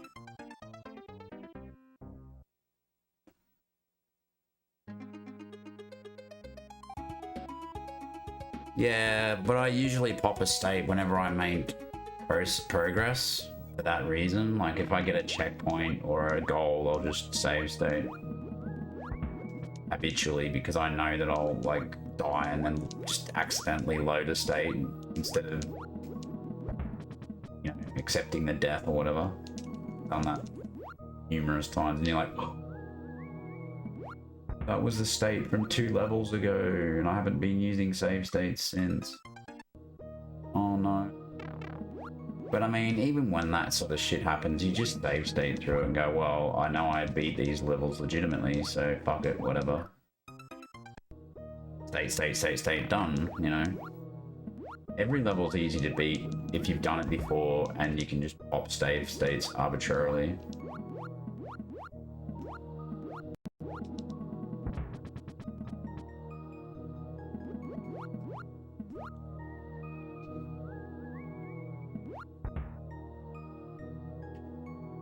Yeah, but I usually pop a state whenever I make progress for that reason. Like if I get a checkpoint or a goal, I'll just save state habitually, because I know that I'll like die and then just accidentally load a state instead of, you know, accepting the death or whatever. Done that numerous times, and you're like, oh, that was the state from 2 levels ago, and I haven't been using save states since. Oh no. But I mean, even when that sort of shit happens, you just save state through and go, well, I know I beat these levels legitimately, so fuck it, whatever. State, done, you know? Every level's easy to beat if you've done it before and you can just pop save states arbitrarily.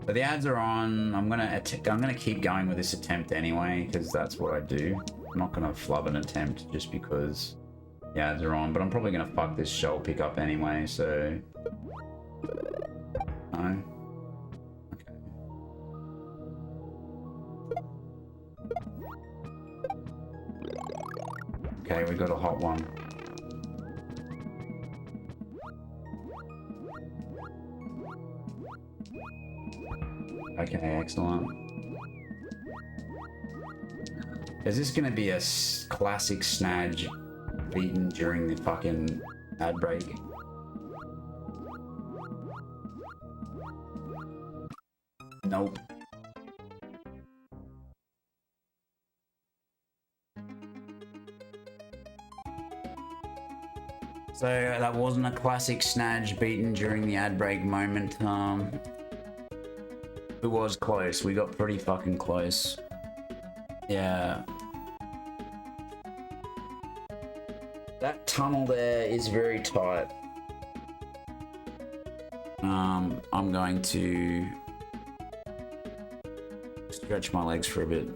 So the ads are on. I'm gonna keep going with this attempt anyway, because that's what I do. I'm not gonna flub an attempt just because the ads are on, but I'm probably gonna fuck this shell pickup anyway, so... No? Okay, we got a hot one. Okay, excellent. Is this gonna be a classic snag beaten during the fucking ad break? Nope. So that wasn't a classic snag beaten during the ad break moment. It was close. We got pretty fucking close. Yeah. That tunnel there is very tight. I'm going to stretch my legs for a bit.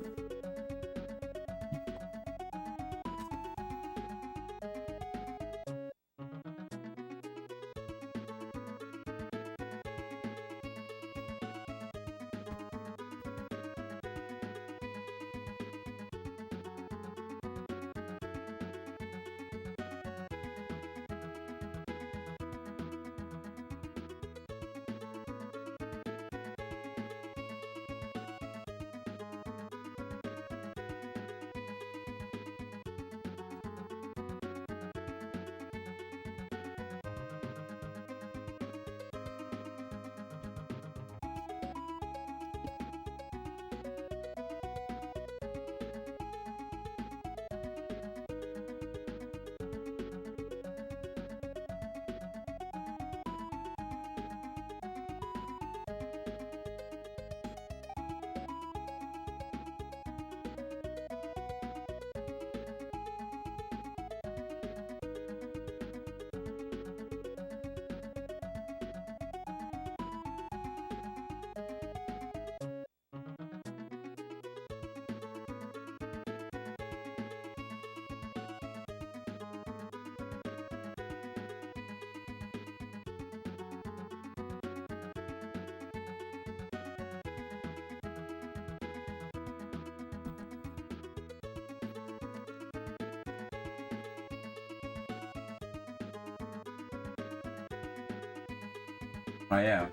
Oh yeah.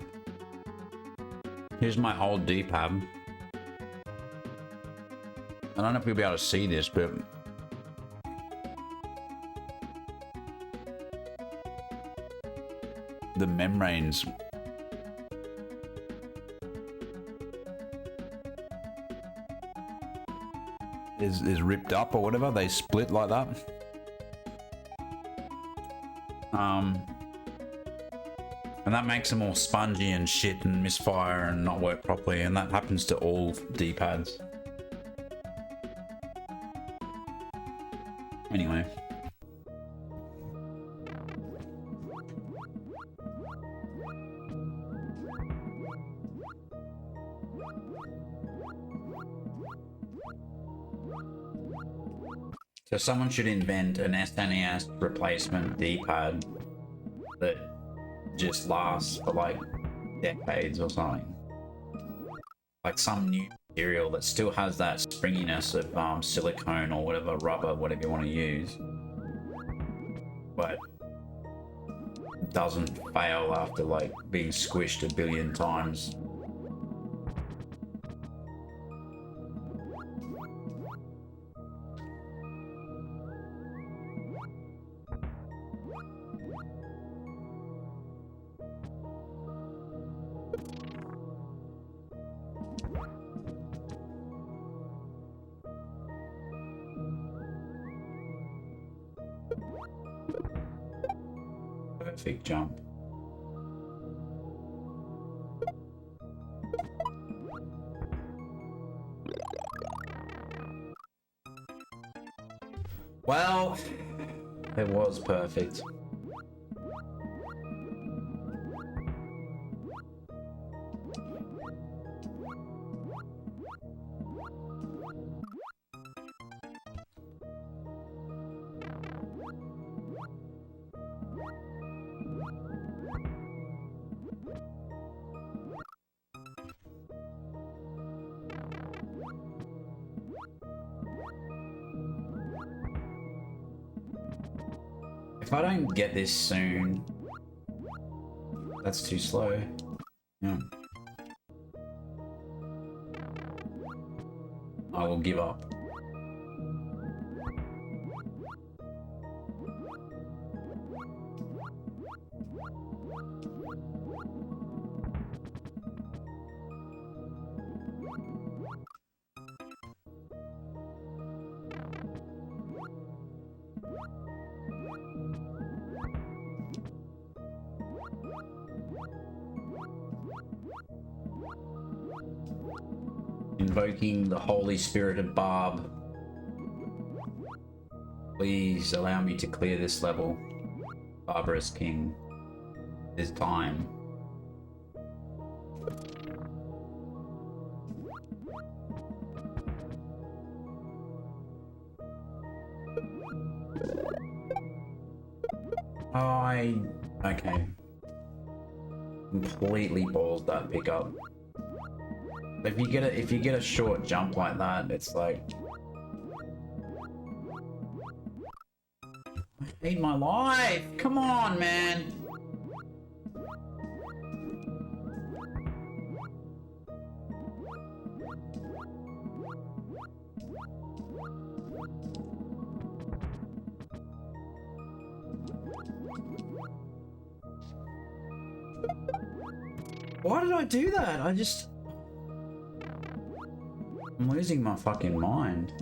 Here's my old dpad. I don't know if you'll be able to see this, but the membranes is ripped up or whatever. They split like that. And that makes them all spongy and shit and misfire and not work properly, and that happens to all D-pads. Anyway. So someone should invent an SNES replacement D-pad that just lasts for like decades or something. Like some new material that still has that springiness of silicone or whatever, rubber, whatever you want to use, but doesn't fail after like being squished a billion times. perfect jump. Well, it was perfect. If I don't get this soon, that's too slow. Yeah. I will give up. Invoking the Holy Spirit of Barb. Please allow me to clear this level. Barbarous King. It is time. Okay. Completely balls that pickup. If you get a short jump like that, it's like I hate my life. Come on, man. Why did I do that? I'm losing my fucking mind.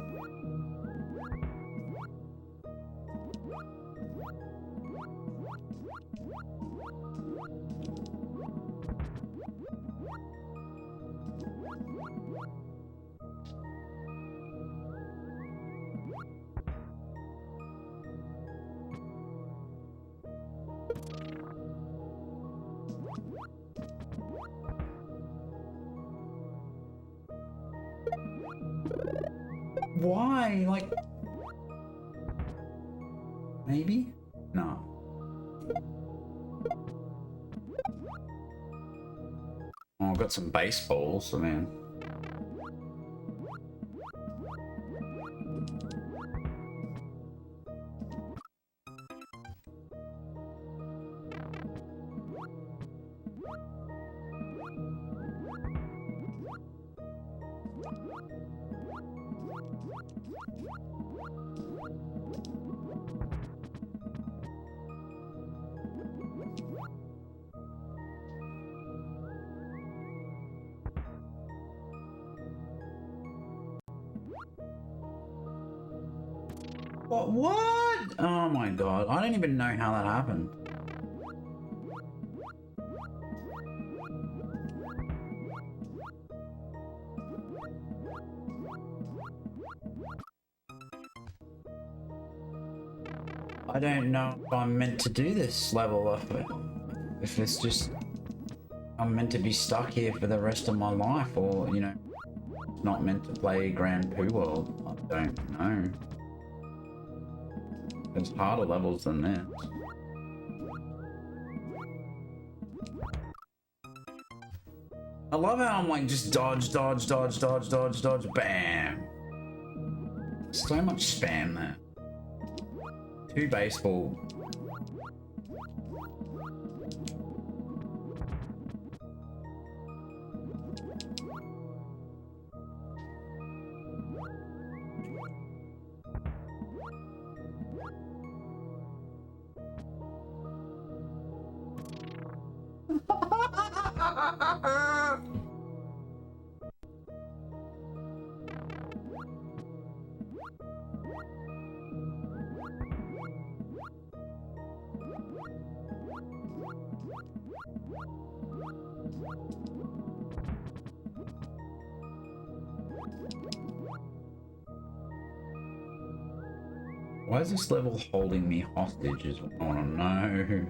Why? Like... Maybe? No. Oh, I've got some baseballs, I mean... What? Oh my god, I don't even know how that happened. I don't know if I'm meant to do this level of it. If it's just... I'm meant to be stuck here for the rest of my life, or, you know, not meant to play Grand Poo World. I don't know. There's harder levels than this. I love how I'm like just dodge, dodge, dodge, dodge, dodge, dodge, bam. So much spam there. 2 baseball. Why is this level holding me hostage is what I want to know.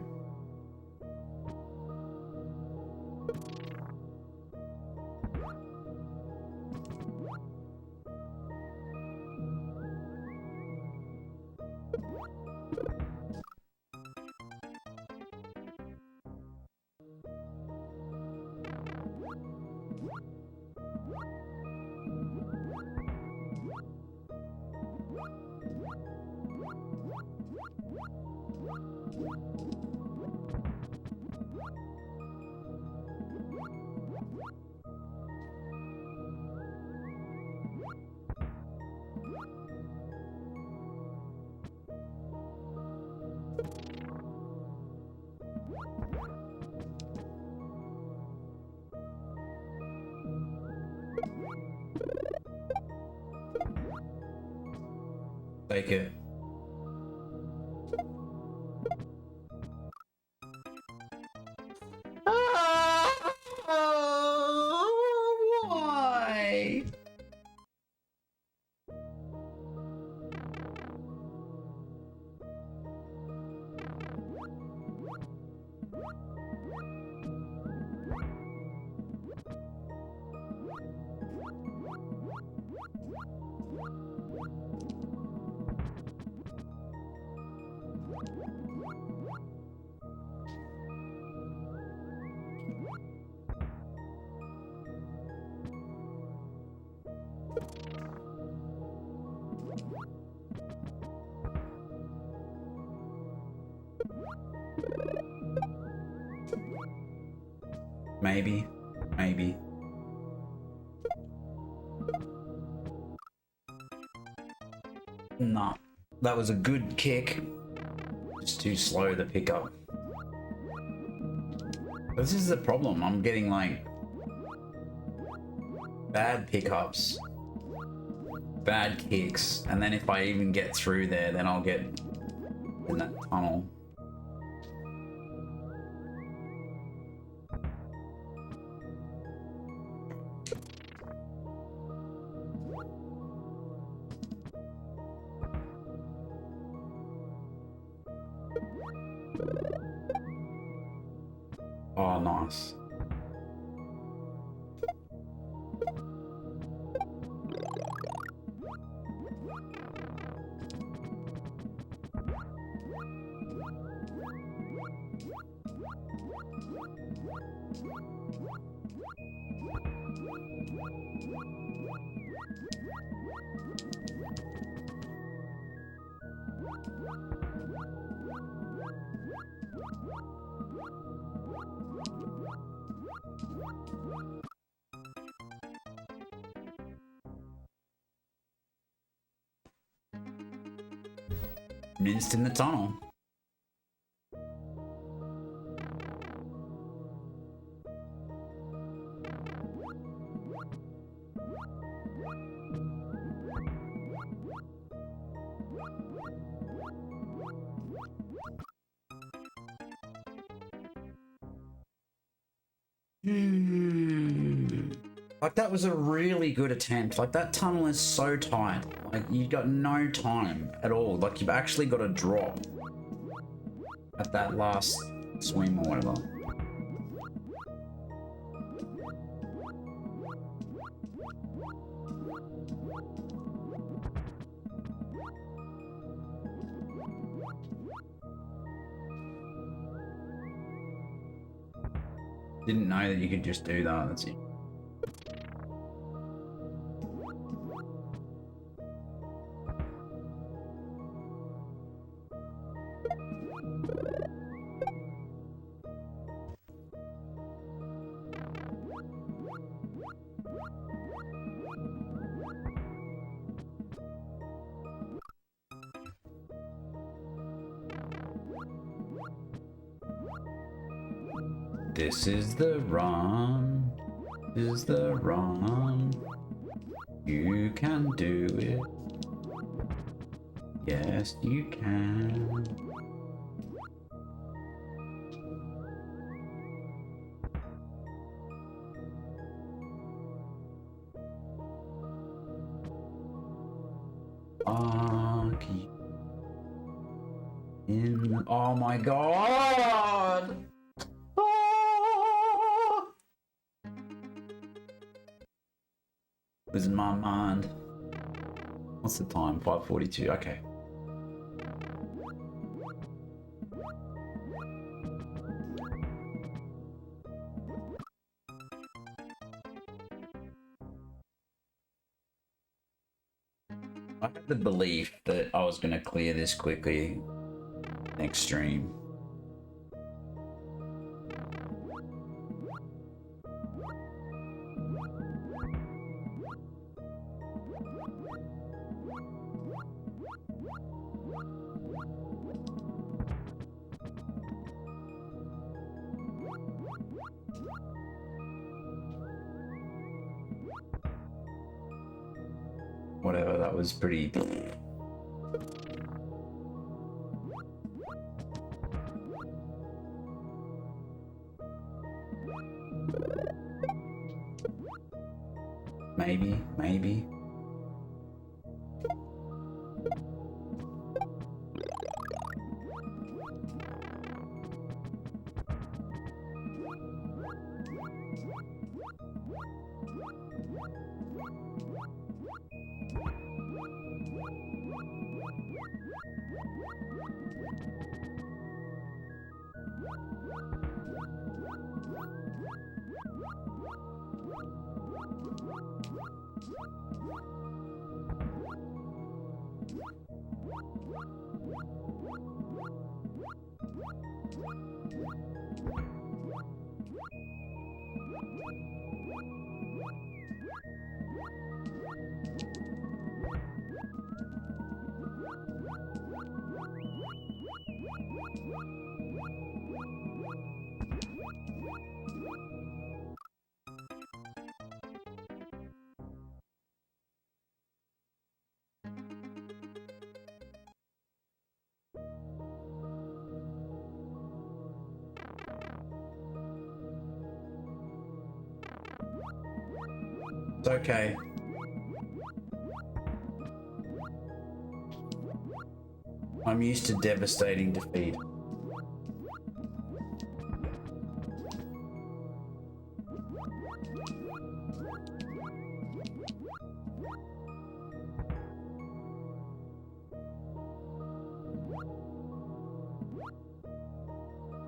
Take it. Why? Maybe. Nah, that was a good kick. Just too slow to pick up. This is the problem. I'm getting like bad pickups, bad kicks, and then if I even get through there, then I'll get in that tunnel. Oh, nice. Minced in the tunnel. Like, that was a really good attempt. Like, that tunnel is so tight. Like, you got no time at all. Like, you've actually got to drop at that last swim or whatever. Didn't know that you could just do that. That's it. This is the run. This is the run. You can do it. Yes, you can. In. Oh my god! Oh! Losing my mind. What's the time? 5:42. Okay. I had the belief that I was going to clear this quickly next stream. Whatever, that was pretty... Maybe. It's okay. I'm used to devastating defeat.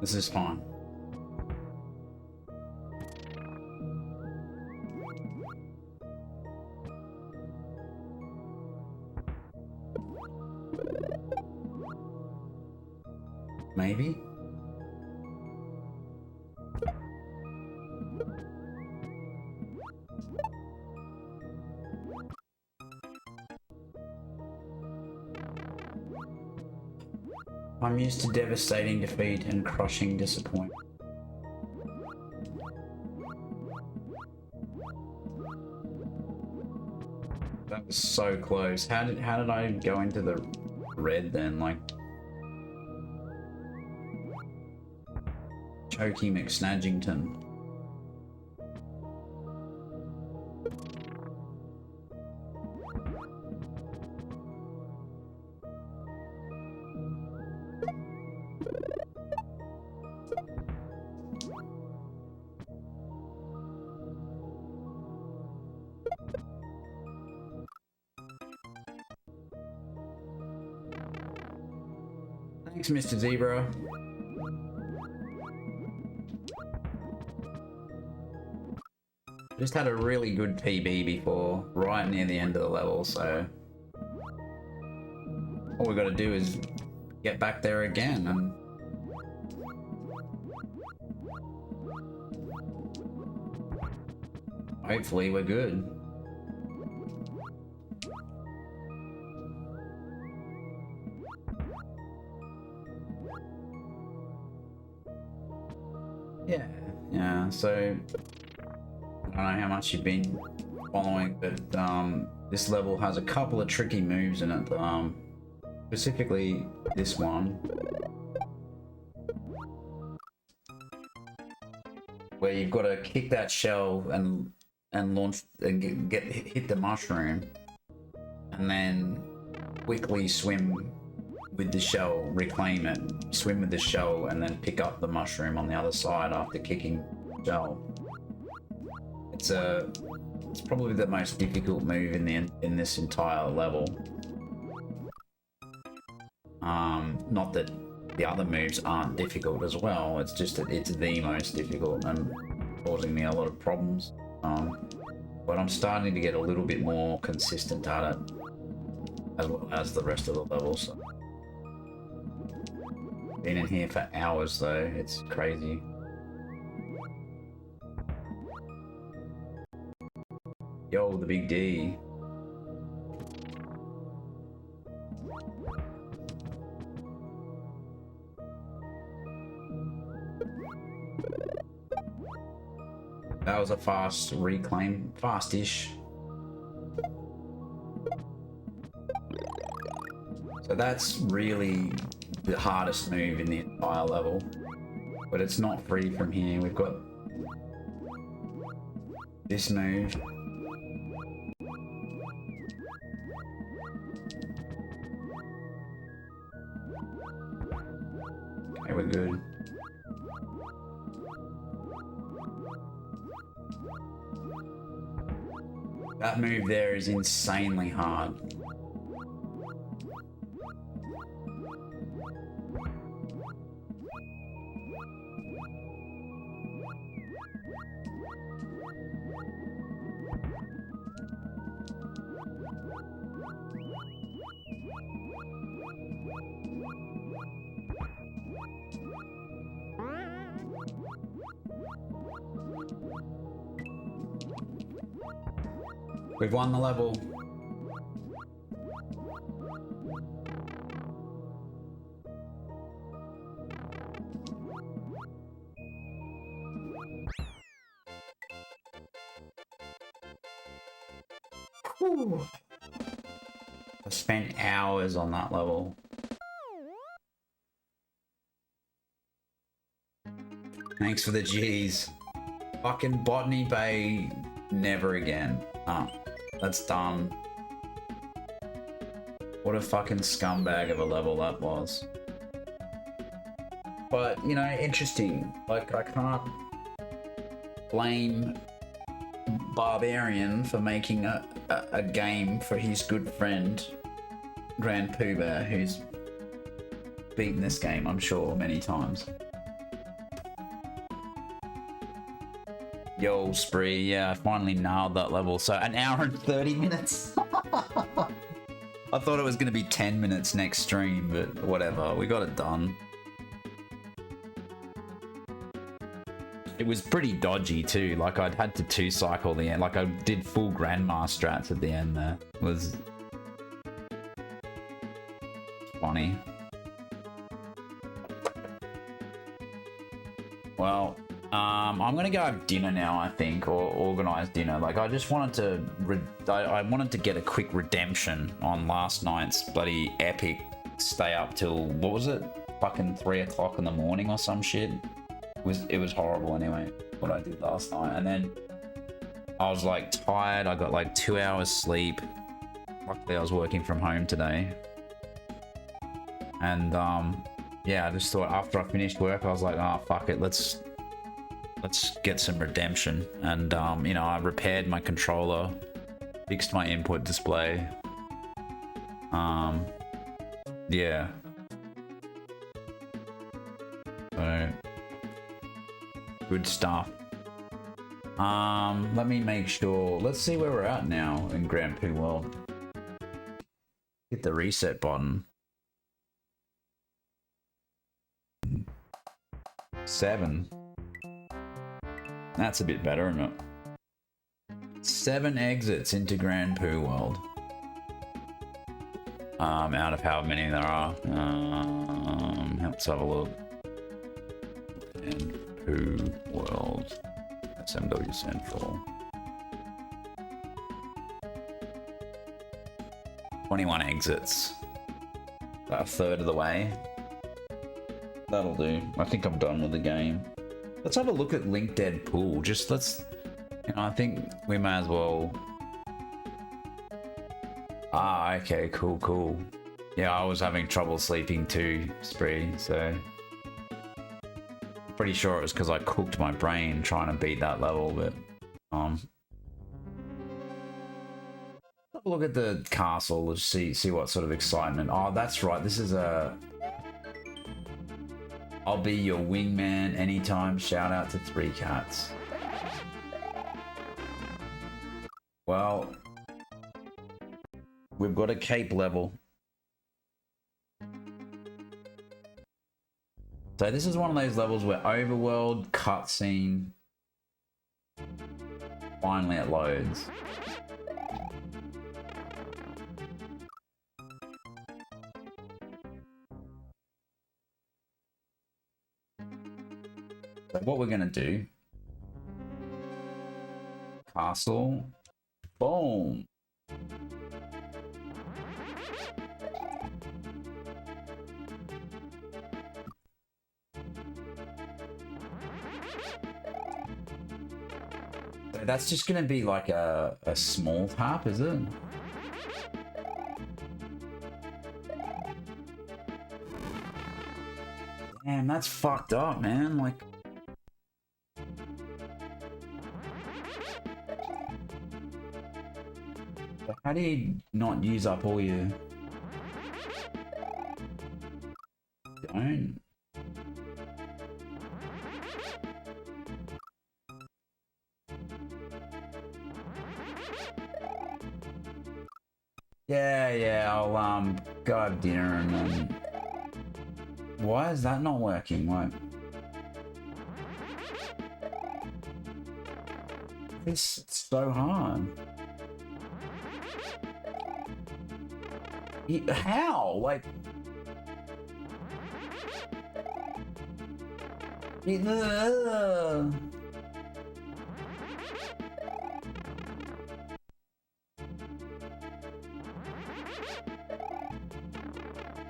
This is fine. Maybe? I'm used to devastating defeat and crushing disappointment. That was so close. How did I go into the red then? Like Chokey McSnadgington. Thanks, Mr. Zebra. Just had a really good PB before, right near the end of the level, so all we got to do is get back there again and hopefully we're good. Yeah, so I don't know how much you've been following, but this level has a couple of tricky moves in it, specifically this one, where you've got to kick that shell and launch and hit the mushroom, and then quickly swim with the shell, reclaim it, swim with the shell, and then pick up the mushroom on the other side after kicking shell. It's probably the most difficult move in this entire level. Not that the other moves aren't difficult as well. It's just that it's the most difficult and causing me a lot of problems. But I'm starting to get a little bit more consistent at it, as well as the rest of the levels. So. Been in here for hours though. It's crazy. Yo, the big D. That was a fast reclaim. Fast-ish. So that's really the hardest move in the entire level. But it's not free from here. We've got this move. Okay, we're good. That move there is insanely hard. We've won the level. Whew. I spent hours on that level. Thanks for the G's. Fucking Botany Bay, never again. Oh. That's done. What a fucking scumbag of a level that was. But, you know, interesting. Like, I can't blame Barbarian for making a game for his good friend, Grand Poo Bear, who's beaten this game, I'm sure, many times. Yo, Spree, yeah, I finally nailed that level. So, an hour and 30 minutes. I thought it was going to be 10 minutes next stream, but whatever, we got it done. It was pretty dodgy too, like I'd had to 2-cycle the end, like I did full grandma strats at the end there. It was funny. Well, I'm gonna go have dinner now, I think, or organize dinner. Like, I just wanted to, I wanted to get a quick redemption on last night's bloody epic stay up till, what was it? Fucking 3 o'clock in the morning or some shit. It was horrible anyway, what I did last night. And then I was like tired. I got like 2 hours sleep. Luckily I was working from home today. And yeah, I just thought after I finished work, I was like, oh, fuck it, let's get some redemption. And you know, I repaired my controller, fixed my input display. Yeah. So good stuff. Let me make sure. Let's see where we're at now in Grand Poo World. Hit the reset button. 7. That's a bit better, isn't it? 7 exits into Grand Poo World. Out of how many there are. Let's have a look. And Poo World. SMW Central. 21 exits. About a third of the way. That'll do. I think I'm done with the game. Let's have a look at Link Dead Pool. Just let's, you know, I think we may as well. Ah, okay, cool. Yeah, I was having trouble sleeping too, Spree, so... Pretty sure it was because I cooked my brain trying to beat that level, but... Have a look at the castle, let's see what sort of excitement... Oh, that's right, this is a... I'll be your wingman anytime, shout out to 3 cats. Well... We've got a cape level. So this is one of those levels where overworld, cutscene, finally it loads. So what we're gonna do, castle, boom. That's just gonna be like a small tap, is it? Damn, that's fucked up, man. Like, how do you not use up all your... Don't. Yeah, I'll go have dinner and then... Why is that not working? Why? It's so hard. How? Like...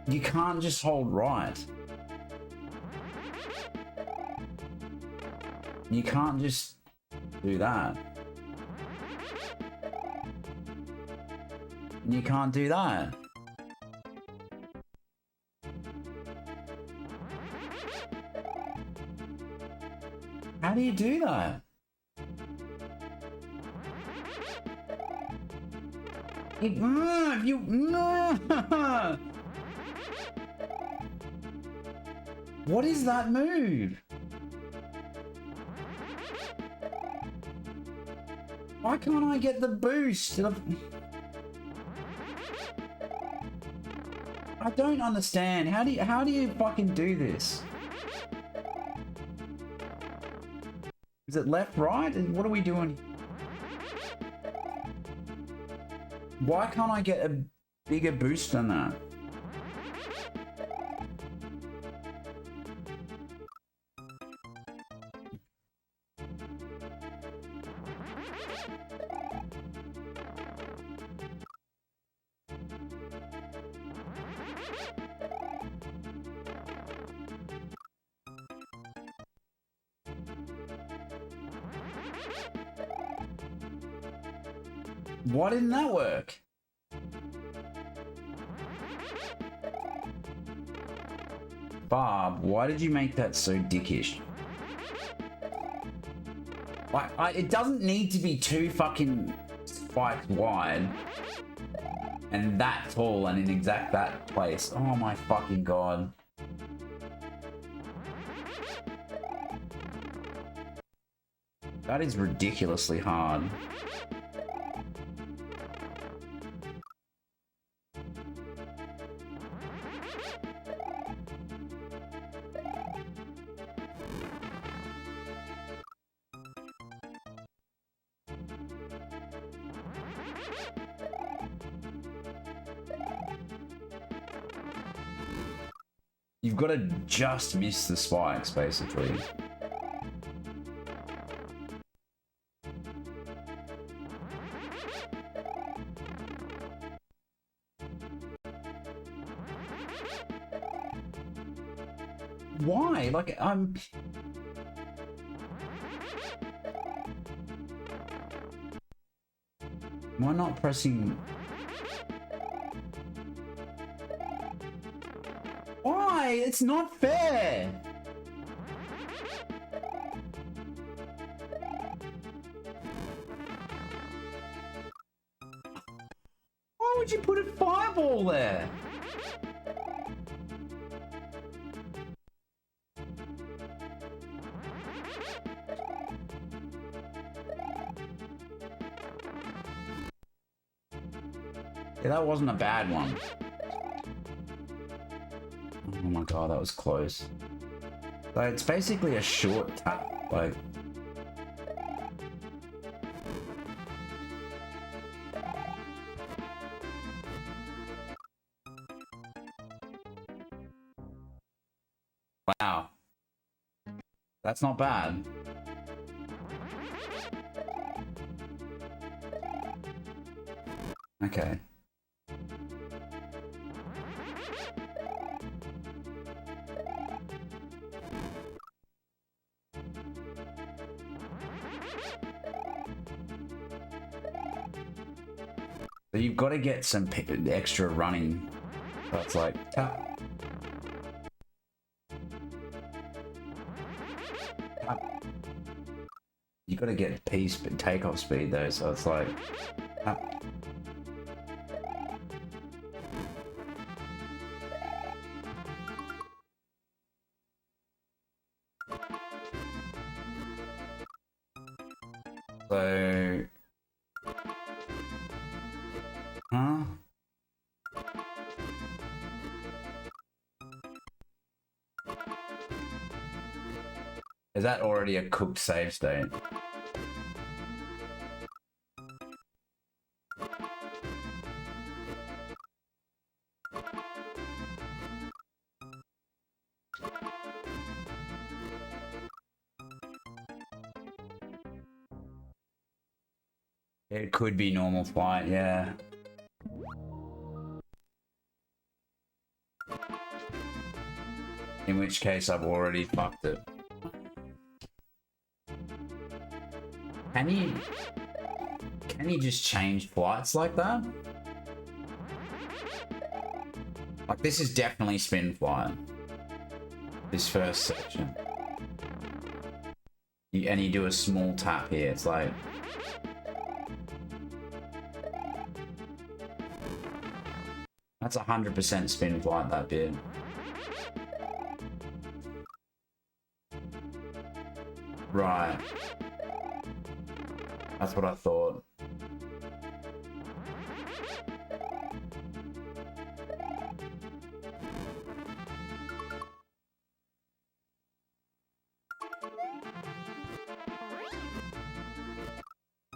You can't just hold right. You can't just do that. You can't do that. How do you do that? What is that move? Why can't I get the boost? I don't understand. How do you fucking do this? Is it left, right? What are we doing? Why can't I get a bigger boost than that? Why didn't that work? Barb, why did you make that so dickish? Like, it doesn't need to be too fucking spikes wide and that tall and in exact that place. Oh my fucking god. That is ridiculously hard. You've got to just miss the spikes, basically. Why? Like, am I not pressing... Why? It's not fair. Why would you put a fireball there? Yeah, that wasn't a bad one. Oh my god, that was close. Like, it's basically a short tap, like... Wow. That's not bad. Okay. So you've got to get some extra running. That's like tap. Tap. You got to get takeoff speed though, so it's like tap. So, huh? Is that already a cooked save state? It could be normal flight, yeah. In which case I've already fucked it. Can you just change flights like that? Like, this is definitely spin flight. This first section. And you do a small tap here, it's like... That's 100% spin flight, that bit. Right. That's what I thought.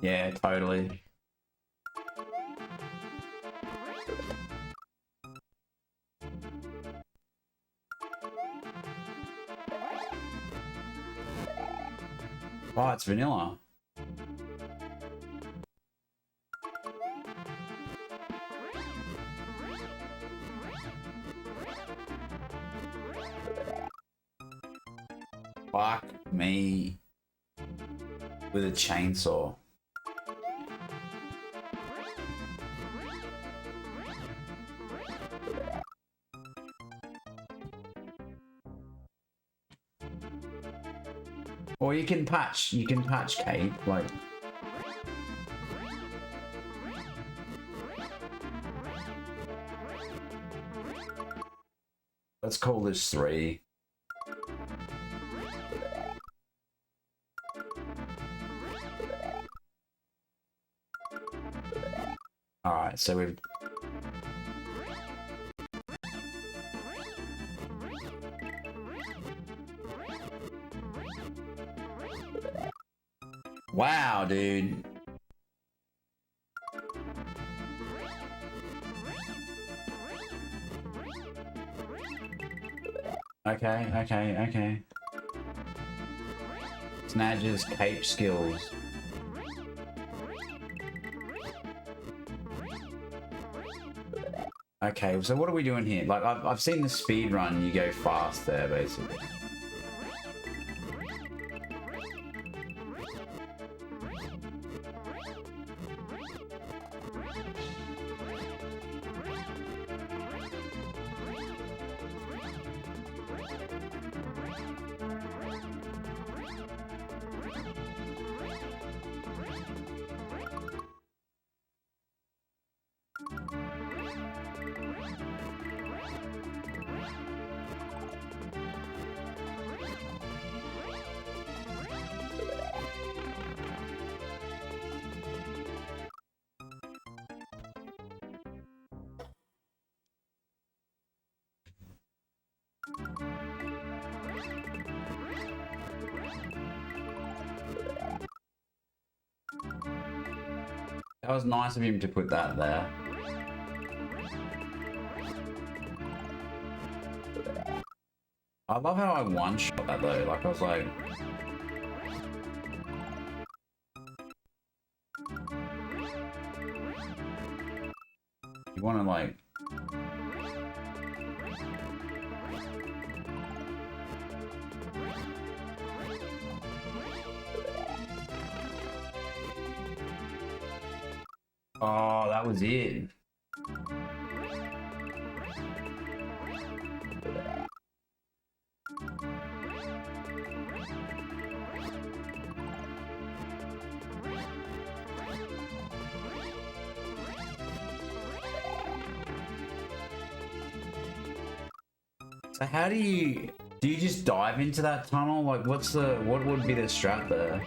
Yeah, totally. Oh, it's vanilla. Fuck me with a chainsaw. Or you can patch Kate, like... Let's call this 3. Alright, so we've... Wow, dude. Okay. Snadge's cape skills. Okay, so what are we doing here? Like, I've seen the speed run, you go fast there, basically. That was nice of him to put that there. I love how I one-shot that though. Like I was like, you want to like. Oh, that was it. So how do you just dive into that tunnel? Like what would be the strat there?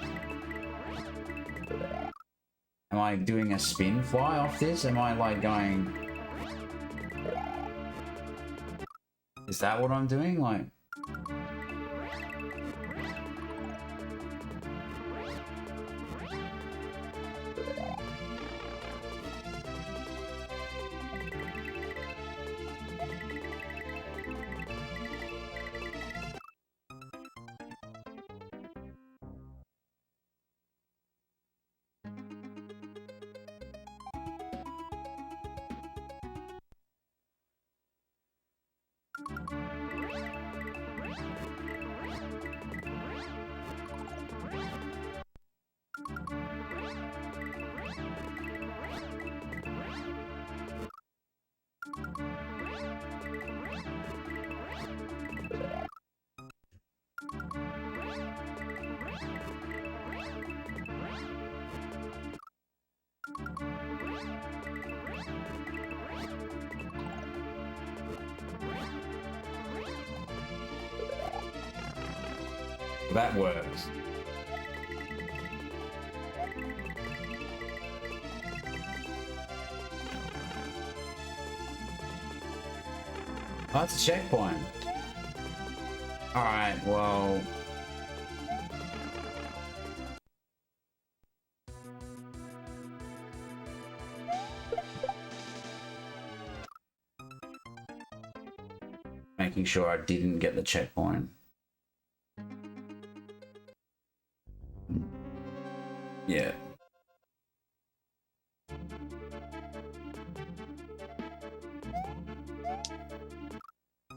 Am I doing a spin fly off this? Am I like going... Is that what I'm doing? Like... That works. Oh, that's a checkpoint. Alright, well... Making sure I didn't get the checkpoint. Yeah.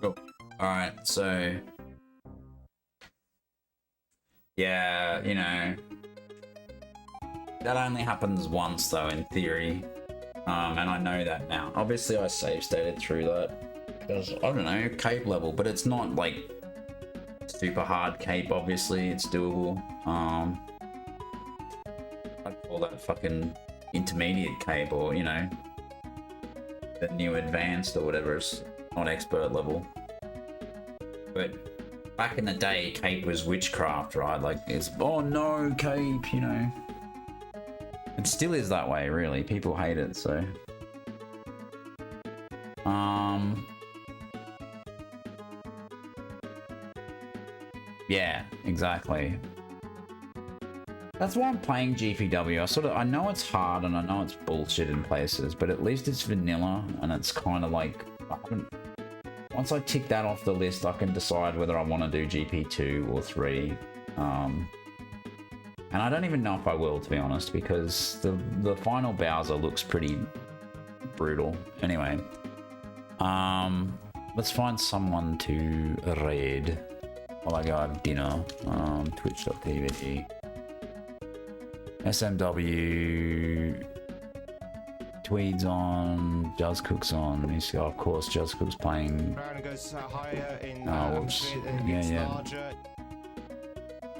Cool. Alright, so... Yeah, you know... That only happens once, though, in theory. And I know that now. Obviously, I save stated through that. Because, I don't know, cape level, but it's not, like, super hard cape, obviously. It's doable. I'd call that fucking intermediate cape, or, you know, the new advanced or whatever. It's not expert level. But back in the day, cape was witchcraft, right? Like, it's, oh no, cape, you know. It still is that way, really. People hate it, so. Yeah, exactly. That's why I'm playing GPW. I know it's hard and I know it's bullshit in places, but at least it's vanilla and it's kind of like, once I tick that off the list, I can decide whether I want to do GP2 or 3. And I don't even know if I will, to be honest, because the final Bowser looks pretty brutal. Anyway, let's find someone to raid while I go have dinner. Twitch.tv. SMW. Tweed's on. Juzzcook's on. You see, of course, Juzzcook's playing. Goes higher in, yeah.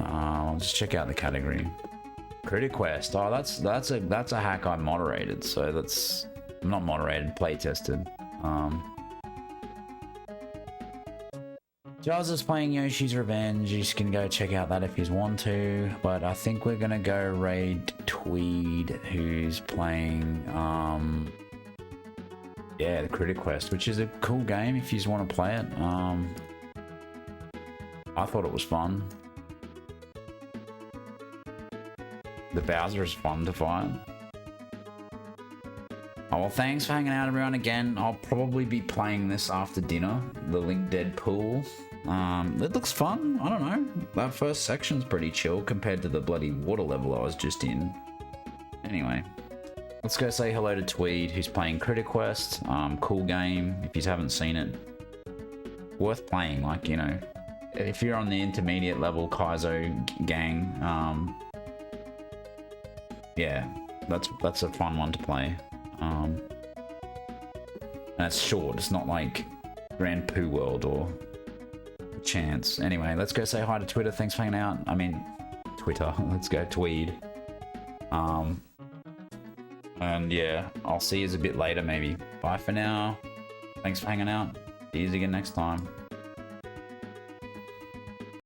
I'll just check out the category. Critic Quest. Oh, that's a hack I moderated. So that's not moderated, play tested. Jazz is playing Yoshi's Revenge. You can go check out that if you want to. But I think we're gonna go raid Tweed, who's playing the Critic Quest, which is a cool game if you just want to play it. I thought it was fun. The Bowser is fun to fight. well, thanks for hanging out, everyone. Again, I'll probably be playing this after dinner. The Link Dead Pool. It looks fun. I don't know. That first section's pretty chill compared to the bloody water level I was just in. Anyway, let's go say hello to Tweed, who's playing Critter Quest. Cool game. If you haven't seen it, worth playing. Like, you know, if you're on the intermediate level Kaizo gang, yeah, that's a fun one to play. And it's short. It's not like Grand Poo World or Chance. Anyway, let's go say hi to Twitter. Thanks for hanging out. I mean, Twitter. Let's go Tweed. And yeah, I'll see you a bit later maybe. Bye for now. Thanks for hanging out. See you again next time.